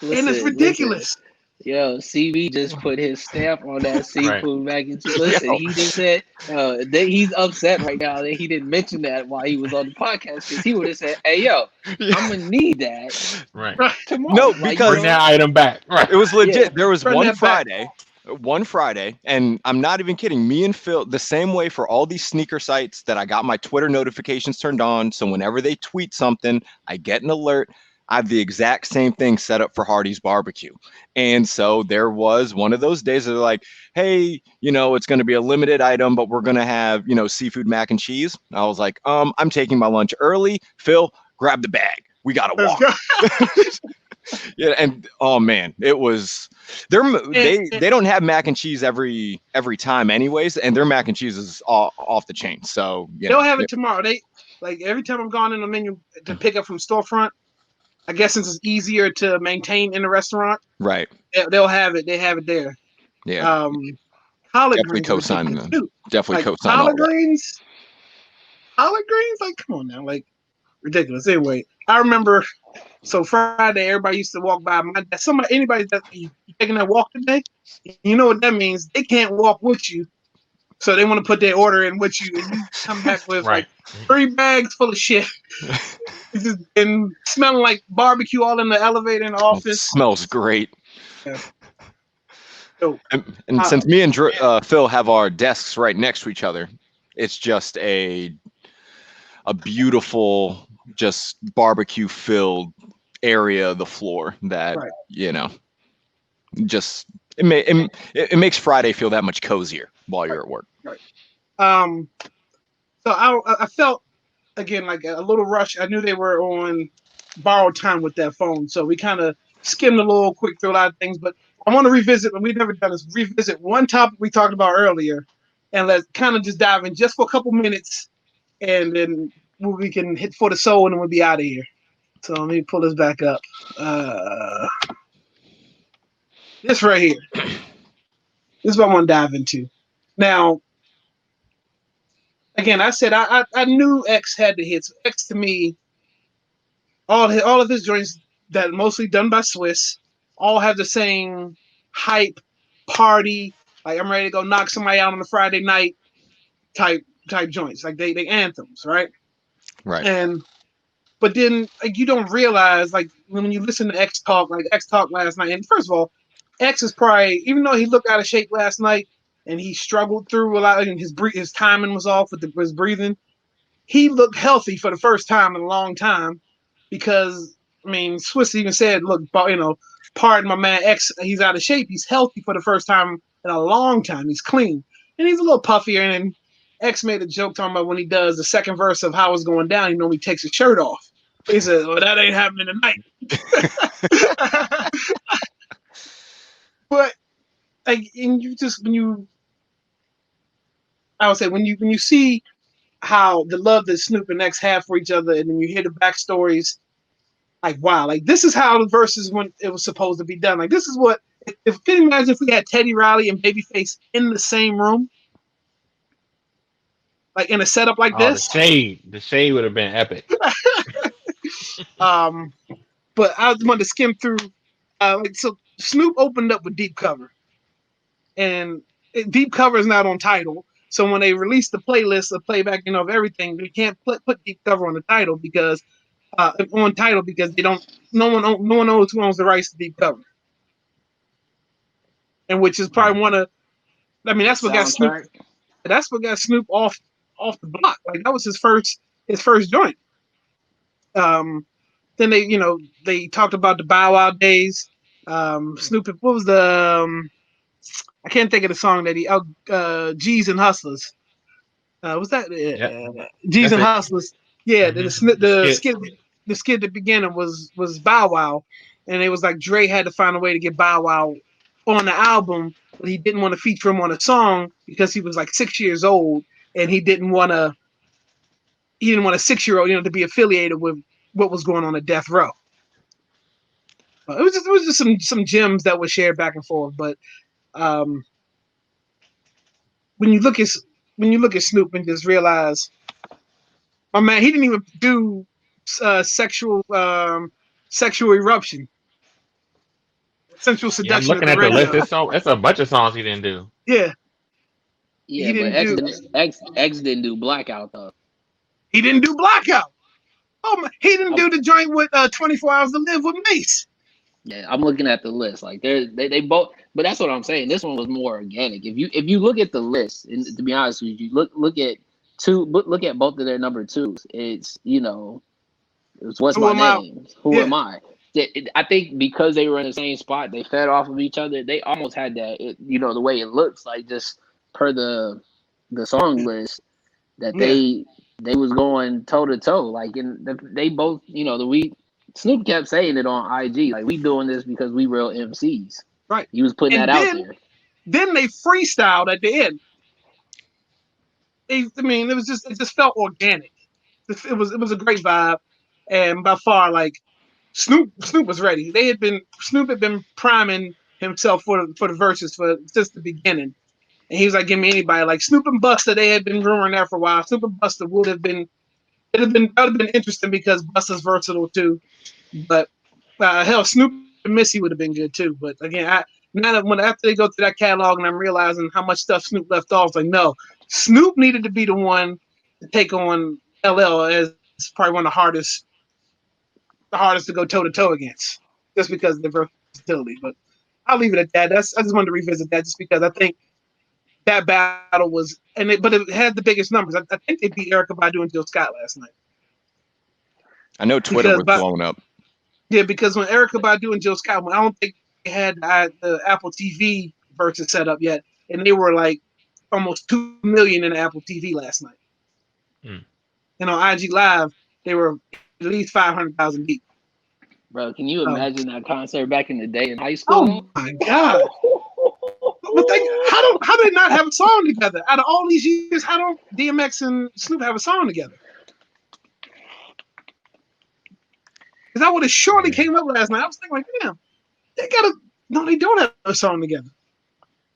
and it's Listen. ridiculous. Yo, CB just put his stamp on that Right. seafood mac and cheese. Listen, Yo. he just said that he's upset right now that he didn't mention that while he was on the podcast, because he would have said, "Hey, yo, I'm gonna need that Right. Right. tomorrow." No, Like, because Bring that item back. Right. it was legit. Yeah. There was Run one that back. Friday, and I'm not even kidding. Me and Phil, the same way for all these sneaker sites, that I got my Twitter notifications turned on. So whenever they tweet something, I get an alert. I have the exact same thing set up for Hardee's Barbecue. And so there was one of those days that they're like, hey, it's going to be a limited item, but we're going to have, seafood mac and cheese. I was like, I'm taking my lunch early. Phil, grab the bag. We got to Let's walk. go. Yeah, and oh man, it was they don't have mac and cheese every time anyways, and their mac and cheese is off the chain. So They'll have it tomorrow. They like every time I'm gone in the menu to pick up from storefront. I guess since it's easier to maintain in the restaurant, right. they'll have it. They have it there. Yeah, Collard definitely greens are co-sign ridiculous them. too. Definitely Like co-sign all that. collard greens, like come on now, like ridiculous. Anyway, I remember. So Friday, everybody used to walk by. Anybody that you taking that walk today, you know what that means? They can't walk with you, so they want to put their order in with you, and you come back with Right. like 3 bags full of shit. It's just been smelling like barbecue all in the elevator in the It office. smells great. Yeah. So, And since me and Phil have our desks right next to each other, it's just a beautiful, just barbecue filled area of the floor that Right. just it makes Friday feel that much cozier while you're at work. Right. So I felt again like a little rush. I knew they were on borrowed time with that phone, so we kind of skimmed a little quick through a lot of things. But I want to revisit, and we've never done this. Revisit one topic we talked about earlier, and let's kind of just dive in just for a couple minutes, and then we can hit for the soul, and then we'll be out of here. So let me pull this back up. This right here. This is what I want to dive into. Now, again, I said I knew X had the hits. X to me, all of his joints that mostly done by Swiss all have the same hype party. Like I'm ready to go knock somebody out on a Friday night type joints. Like they anthems, right? Right. And but then like you don't realize like when you listen to X talk, like X talk last night. And first of all, X is probably even though he looked out of shape last night and he struggled through a lot, and his timing was off with his breathing. He looked healthy for the first time in a long time because I mean Swiss even said, "Look, pardon my man X, he's out of shape. He's healthy for the first time in a long time. He's clean and he's a little puffier." And then X made a joke talking about when he does the second verse of How It's Going Down, he takes his shirt off. He said, "Well, that ain't happening tonight." But like, and you just I would say when you see how the love that Snoop and X have for each other, and then you hear the backstories, like wow, like this is how the verses when it was supposed to be done. Like this is what if can you imagine if we had Teddy Riley and Babyface in the same room, like in a setup like Oh, this. the shade would have been epic. um, but I wanted to skim through. So Snoop opened up with Deep Cover, and Deep Cover is not on Tidal. So when they release the playlist of playback, of everything, they can't put Deep Cover on the title because on Tidal because they don't. No one knows who owns the rights to Deep Cover, and which is probably one of. I mean, The that's what got Snoop. soundtrack. That's what got Snoop off the block. Like that was his first joint. Then they talked about the Bow Wow days. Snoop, what was the I can't think of the song that G's and Hustlers. Was that Yep, G's that's and it. Hustlers? Yeah, the Hmm. the, The the skit. skit the skit at the beginning was Bow Wow, and it was like Dre had to find a way to get Bow Wow on the album, but he didn't want to feature him on a song because he was like 6 years old, and he didn't want a 6-year-old to be affiliated with what was going on at Death Row. It was just some gems that were shared back and forth, but um, when you look at Snoop and just realize, my man, he didn't even do sexual eruption, sensual Yeah, I'm seduction at looking the at the list. radio. It's a bunch of songs he didn't do. Yeah, Yeah, he but didn't X do didn't X didn't do Blackout though. he didn't do Blackout. Oh my, he didn't I'm, do the joint with 24 Hours to Live with Mace. yeah, I'm looking at the list. Like they both, but that's what I'm saying. This one was more organic. If you look at the list, and to be honest with you, look at both of their number twos. It's what's Who my am I? name? Who Yeah, am I? I think because they were in the same spot, they fed off of each other. They almost had that. The way it looks like just per the song list that yeah, they was going toe to toe. Like they both, Snoop kept saying it on IG, like we doing this because we real MCs. right. He was putting that And out then there. they freestyled at the end. I mean, it just felt organic. It was a great vibe, and by far, like Snoop was ready. Snoop had been priming himself for the verses since the beginning, and he was like, "Give me anybody." Like Snoop and Busta, they had been rumoring that for a while. Snoop and Busta would have been interesting because Busta's versatile too. But hell, Snoop and Missy would have been good too. But again, after they go through that catalog and I'm realizing how much stuff Snoop left off, like no, Snoop needed to be the one to take on LL as probably one of the hardest to go toe to toe against, just because of the versatility. But I'll leave it at that. I just wanted to revisit that just because I think that battle was, but it had the biggest numbers. I think they beat Erica Badu and Jill Scott last night I know Twitter because, was blowing up. yeah, because when Erica Badu and Jill Scott, I don't think they had the Apple TV version set up yet, and they were like almost 2 million in the Apple TV last night. Hmm. And on IG Live, they were at least 500,000 deep. Bro, can you Um, imagine that concert back in the day in high oh school? my God! But how How do they not have a song together? Out of all these years, how don't DMX and Snoop have a song together? Because I would have surely came up last night. I was thinking, like, damn, they gotta. No, they don't have a song together.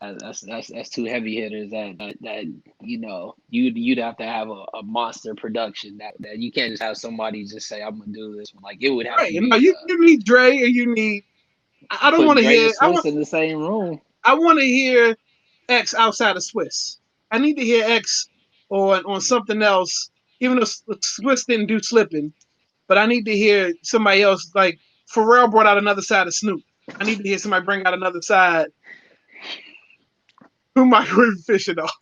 That's two heavy hitters that you know you'd have to have a monster production that you can't just have somebody just say I'm gonna do this one. Like it would have Right. to You be know, you need Dre or you need. I don't put want to Dre hear. and Swiss in the same room. I want to hear X outside of Swiss. I need to hear X on something else. Even though Swiss didn't do slipping, but I need to hear somebody else. Like Pharrell brought out another side of Snoop. I need to hear somebody bring out another side. Who microwave fishing off?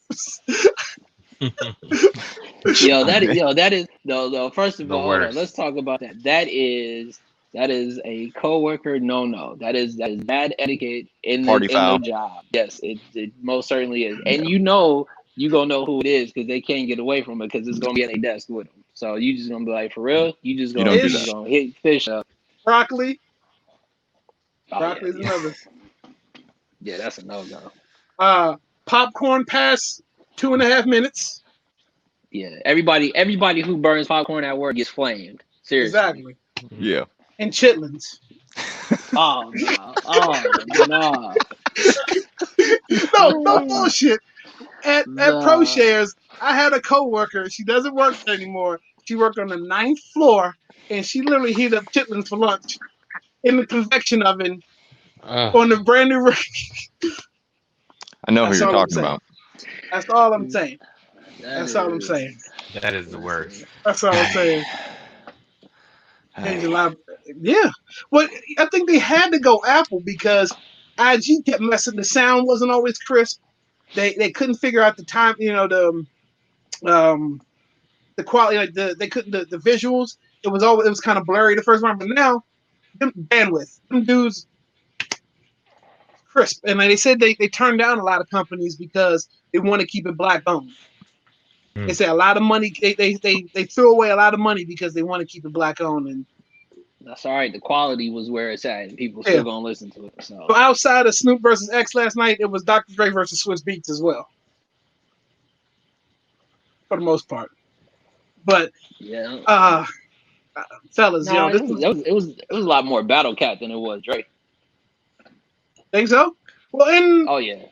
That is no. First of The all, hold on, worst. let's talk about that. That is a coworker no. That is bad etiquette in Party the foul. job. Yes, it most certainly is. And you gonna know who it is because they can't get away from it because it's gonna be at their desk with them. So you just gonna be like, for real, you just You gonna don't do that. gonna hit fish up. Broccoli. Oh, Broccoli's another. Yeah, that's a no-go. Popcorn pass 2.5 minutes. Yeah, everybody who burns popcorn at work gets flamed. Seriously. Exactly. Yeah. And chitlins. Oh no. Oh no. No bullshit. At ProShares, I had a coworker. She doesn't work there anymore. She worked on the 9th floor, and she literally heated up chitlins for lunch in the convection oven on the brand new. I know who That's you're all I'm talking saying. about. That's all I'm saying. That's all I'm saying. That is the worst. That's all I'm saying. Change a lot. Yeah. Well, I think they had to go Apple because IG kept messing. The sound wasn't always crisp. They couldn't figure out the time. You know the quality, like they couldn't the visuals. It was kind of blurry the first one, but now them bandwidth, them dudes crisp, and like they said they turned down a lot of companies because they want to keep it black owned. They say a lot of money. They threw away a lot of money because they want to keep it black owned, and that's all right. The quality was where it's at, and people still gonna listen to it. So outside of Snoop versus X last night, it was Dr. Dre versus Swiss Beats as well, for the most part. But yeah, fellas, no, this it was a lot more Battle Cat than it was Drake. think so. Well, and Oh yeah,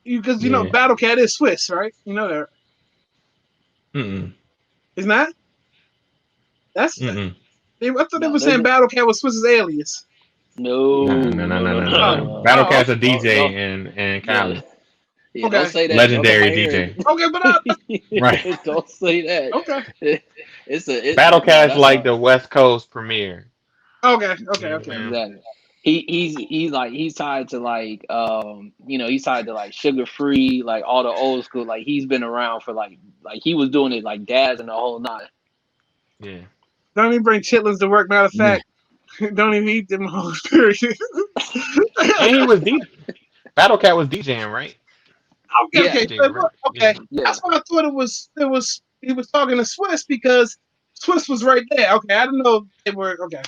because you know Battle Cat is Swiss, right? You know that. It's not. That's. I thought they were saying Battle Cat was Swiss's alias. No. Battle Cat's a DJ in Cali. Yeah, don't say that. Legendary DJ. Okay, but right. Don't say that. Okay. It's Battle Cat's like the West Coast premiere. Okay. Exactly. He's tied to like he's tied to like Sugar Free, like all the old school, like he's been around for like he was doing it like Daz and the whole nine. Yeah. Don't even bring chitlins to work. Matter of fact, don't even eat them whole period. And he was Battle Cat was DJing, right? Okay. Yeah. That's why I thought it was he was talking to Swiss because Swiss was right there. Okay, I didn't know they were okay.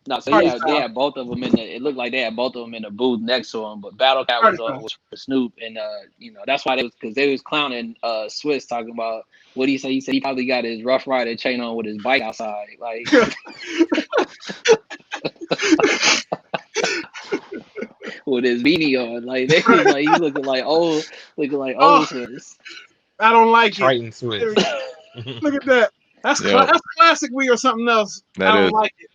No, so they had both of them in the. It looked like they had both of them in the booth next to him, but Battle Cat was for Snoop, and that's why they was clowning Swiss, talking about what he said. He said he probably got his Rough Rider chain on with his bike outside, like. With his beanie on, like they was like he's looking like old Swiss. I don't like Triton it. Swiss. Look at that. That's classic. We or something else. I don't like it.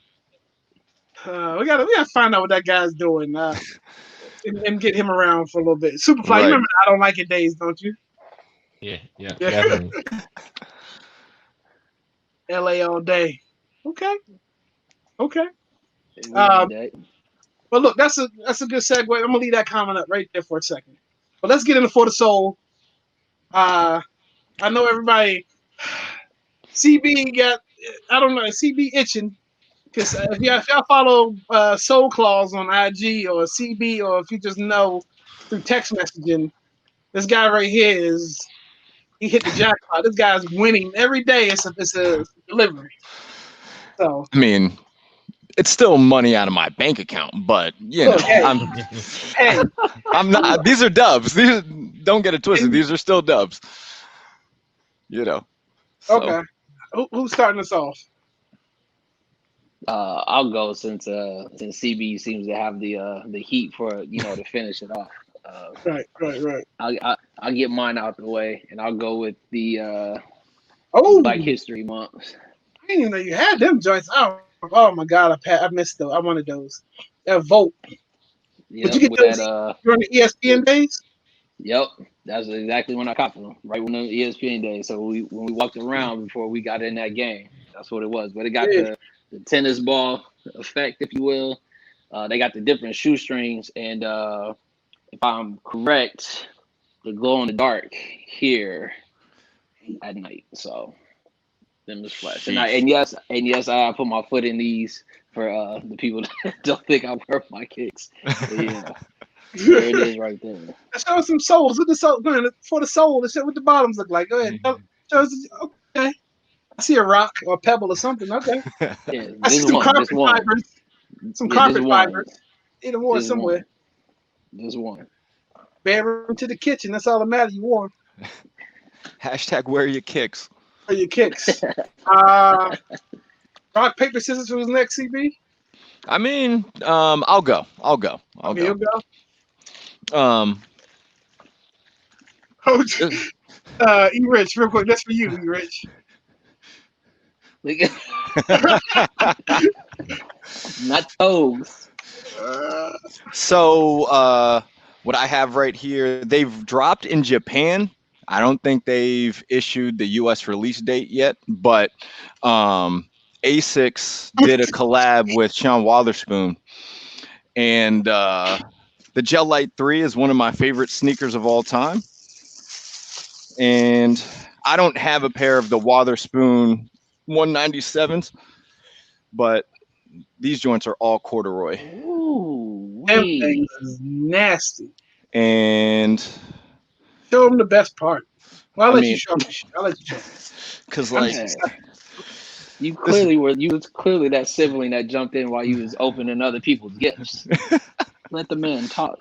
We gotta find out what that guy's doing and get him around for a little bit. Superfly, you remember I don't like it days, don't you? Yeah, definitely. LA all day. Okay. But look, that's a good segue. I'm gonna leave that comment up right there for a second. But let's get into For the Soul. I know everybody. CB got, I don't know, CB itching. Because if y'all follow Soul Claws on IG or CB, or if you just know through text messaging, this guy right here he hit the jackpot. This guy's winning every day. It's a delivery. So I mean, it's still money out of my bank account, but you know, Look, hey, hey, I'm not. These are dubs. Don't get it twisted. and- These are still dubs. You know. So okay. Who's starting us off? I'll go since CB seems to have the heat for to finish it off. Right. I'll get mine out the way, and I'll go with the Oh, Black History Month. I didn't even know you had them joints. Oh my God, I missed those. I wanted those. That Vote. Did Yep, you get with those that during the ESPN days? Yep, that's exactly when I copped them. Right when the ESPN day. So when we walked around before we got in that game, that's what it was. But it got Yeah. the tennis ball effect, if you will. They got the different shoestrings, and if I'm correct, the glow in the dark here at night. So them is flash. And yes, I put my foot in these for the people that don't think I wear my kicks. But yeah, there it is right there. Show us some souls. What the soul for the soul? Let's show what the bottoms look like. Go ahead. Show us. Okay. I see a rock or a pebble or something. Okay. Yeah, I see this some one, carpet this one. fibers. Some Yeah, this carpet one. fibers. Either one This somewhere. one. This one. Bedroom to the kitchen. That's all that matters. You won. hashtag wear your kicks. For your kicks. Rock, paper, scissors. Who's next, CB? I mean, I'll go. I'll Okay, go. you'll go. Oh, E Rich, real quick. That's for you, E Rich. Not toes. So what I have right here, they've dropped in Japan. I don't think they've issued the US release date yet, but Asics did a collab with Sean Wotherspoon, and the Gel Light 3 is one of my favorite sneakers of all time. And I don't have a pair of the Wotherspoon 197s, but these joints are all corduroy. Ooh, Them wee. things is nasty. And Show them the best part. Well, I'll I let mean- you show me. I'll let you show me. because I'm like just- You clearly was clearly that sibling that jumped in while you was opening other people's gifts. Let the man talk.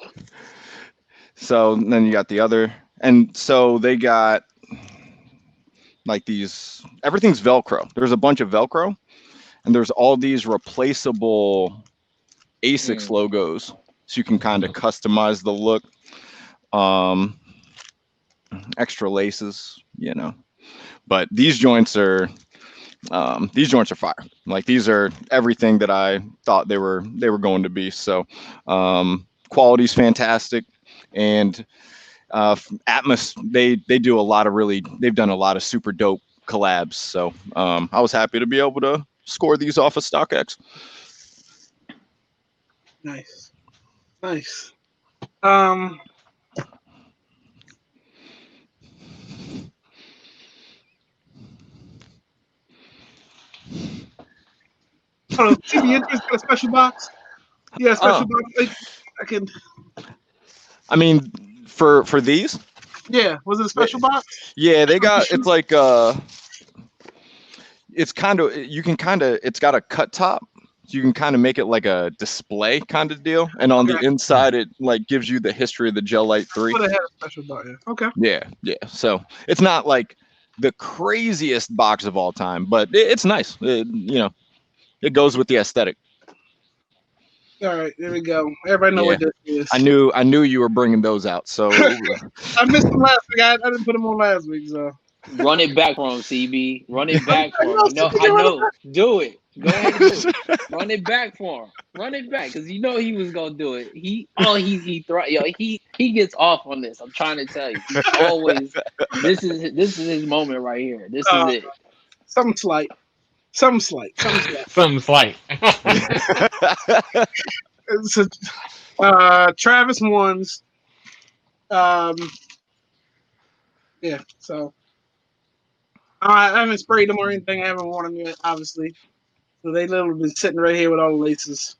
so then you got the other, and so they got like these, everything's Velcro. There's a bunch of Velcro, and there's all these replaceable Asics logos, so you can kind of customize the look. Extra laces, but these joints are fire. Like, these are everything that I thought they were going to be. So quality's fantastic, and Atmos, they do a lot of they've done a lot of super dope collabs. So I was happy to be able to score these off of StockX. Nice. Oh, CB, you just got a special box? Yeah, a special box. I can. I mean, for these, Yeah, was it a special box? yeah, they got, it's like it's kind of, it's got a cut top. So you can kind of make it like a display kind of deal, and on the inside it like gives you the history of the Gel Light 3. Would have had a special box. Yeah. Okay. Yeah. So it's not like the craziest box of all time, but it's nice. It goes with the aesthetic. All right, there we go. Everybody know what this is. I knew you were bringing those out. So I missed them last week. I didn't put them on last week. So Run it back for him, CB. Run it back for him. I know. Do it. Go ahead and do it. Run it back for him. Run it back, because you know he was gonna do it. He gets off on this. I'm trying to tell you. He's always this is his moment right here. This is it. Something slight. It's Travis ones. Yeah. So I haven't sprayed them or anything. I haven't worn them yet, obviously. So they literally been sitting right here with all the laces.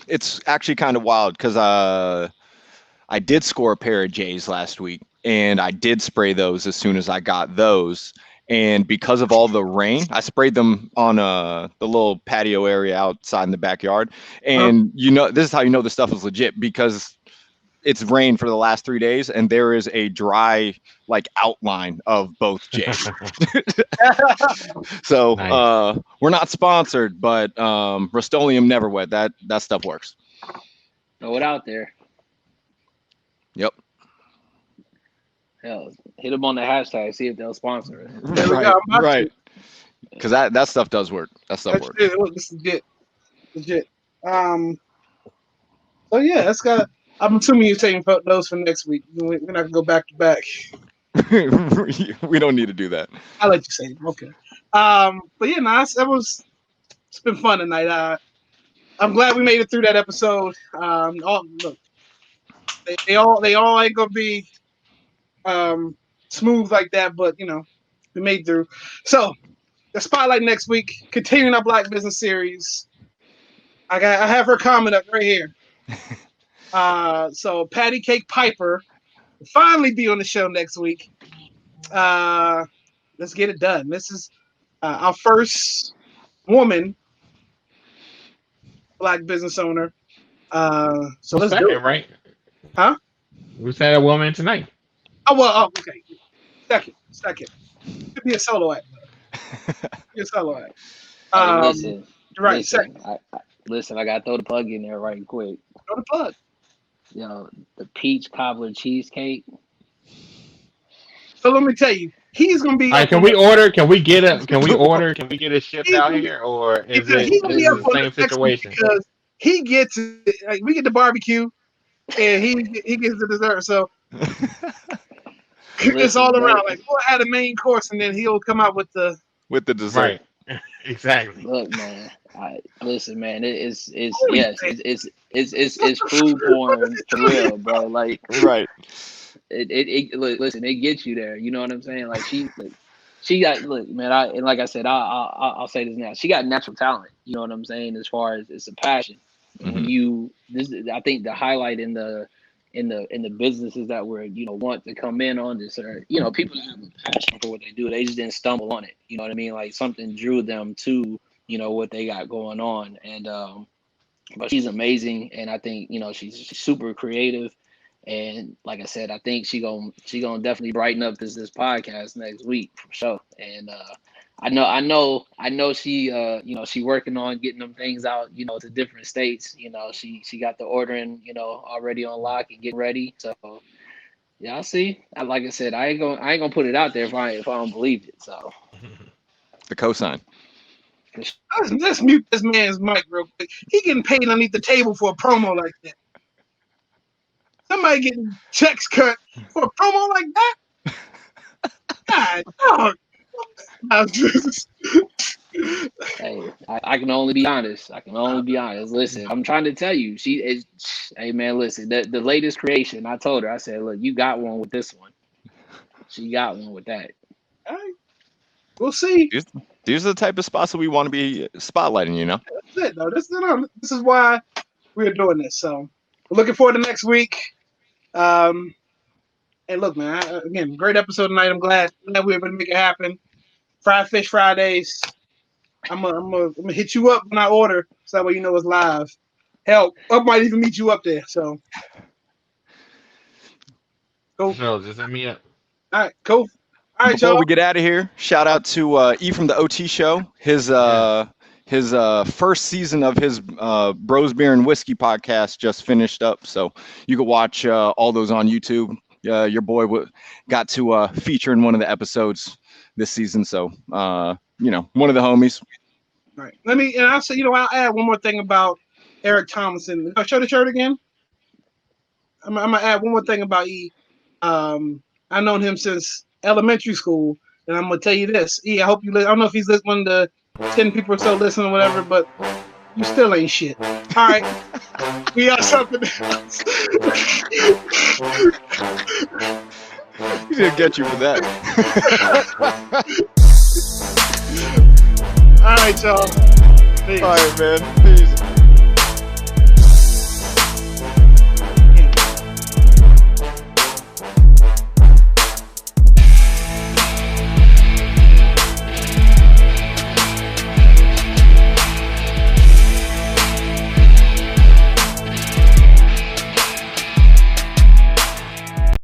It's actually kind of wild because I did score a pair of J's last week, and I did spray those as soon as I got those. and because of all the rain, I sprayed them on the little patio area outside in the backyard. And this is how you know the stuff is legit, because it's rained for the last 3 days, and there is a dry like outline of both J's. So Nice. we're not sponsored, but Rust-Oleum Never Wet, that stuff works. Throw it out there. Yep. Hell, hit them on the hashtag. See if they'll sponsor us. There we go. I'm about to. Because that stuff does work. That stuff That's works. it. Look, this is legit. So yeah, that's got. I'm assuming you're taking those for next week. We're not gonna go back to back. We don't need to do that. I'll let you say it. Okay. But yeah, it's been fun tonight. I'm glad we made it through that episode. Look, they all ain't gonna be smooth like that, but we made through. So the spotlight next week, continuing our Black Business series. I have her comment up right here. So Patty Cake Piper will finally be on the show next week. Let's get it done. This is our first woman Black business owner. So let's do it. Right? Huh? We said a woman tonight. Okay. Second. Could be a solo act. Be a solo act. Listen, right. listen, Second. I gotta throw the plug in there right quick. Throw the plug. The peach cobbler cheesecake. So let me tell you, he's gonna be. All right, can we get it shipped out here, or is it the same situation? Because he gets we get the barbecue, and he gets the dessert. So it's all around. Like we'll add a main course, and then he'll come out with the dessert. Right. Exactly. Look, man. Listen, man. It's food porn for real, bro. Like, right. Listen, it gets you there. You know what I'm saying? Like she got look, man. Like I said, I'll say this now. She got natural talent. You know what I'm saying? As far as it's a passion. Mm-hmm. I think the highlight in the businesses that were want to come in on this, or people that have a passion for what they do, they just didn't stumble on it. You know what I mean? Like something drew them to what they got going on, and but she's amazing, and I think she's super creative, and like I said, I think she gonna definitely brighten up this podcast next week for sure, and I know she she working on getting them things out to different states. She got the ordering already on lock and getting ready. So yeah, I'll see. Like I said, I ain't gonna put it out there if I don't believe it. So the cosign. Let's mute this man's mic real quick. He getting paid underneath the table for a promo like that. Somebody getting checks cut for a promo like that. God, dog. Hey, I can only be honest. Listen, I'm trying to tell you, she is. Hey man, listen, the latest creation. I told her, I said, look, you got one with this one. She got one with that. All right. We'll see. These are the type of spots that we want to be spotlighting. That's it, though. This is why we're doing this. So we're looking forward to next week. And look, man, again, great episode tonight. I'm glad we were able to make it happen. Fried Fish Fridays. I'm gonna hit you up when I order, so that way you know it's live. Hell, I might even meet you up there. So, cool. No, just hit me up. All right, cool. All right, Before y'all. we get out of here, shout out to E from the OT Show. His first season of his Bros Beer and Whiskey podcast just finished up, so you can watch all those on YouTube. Your boy got to feature in one of the episodes this season, so one of the homies. All right. I'll add one more thing about Eric Thomason. If I show the shirt again, I'm gonna add one more thing about E. I've known him since elementary school, and I'm gonna tell you this. E, I hope you listen. I don't know if he's one of the 10 people or so listening or whatever, but you still ain't shit. All right. We got something else. He's gonna get you for that. All right, y'all. Peace. All right, man. Peace.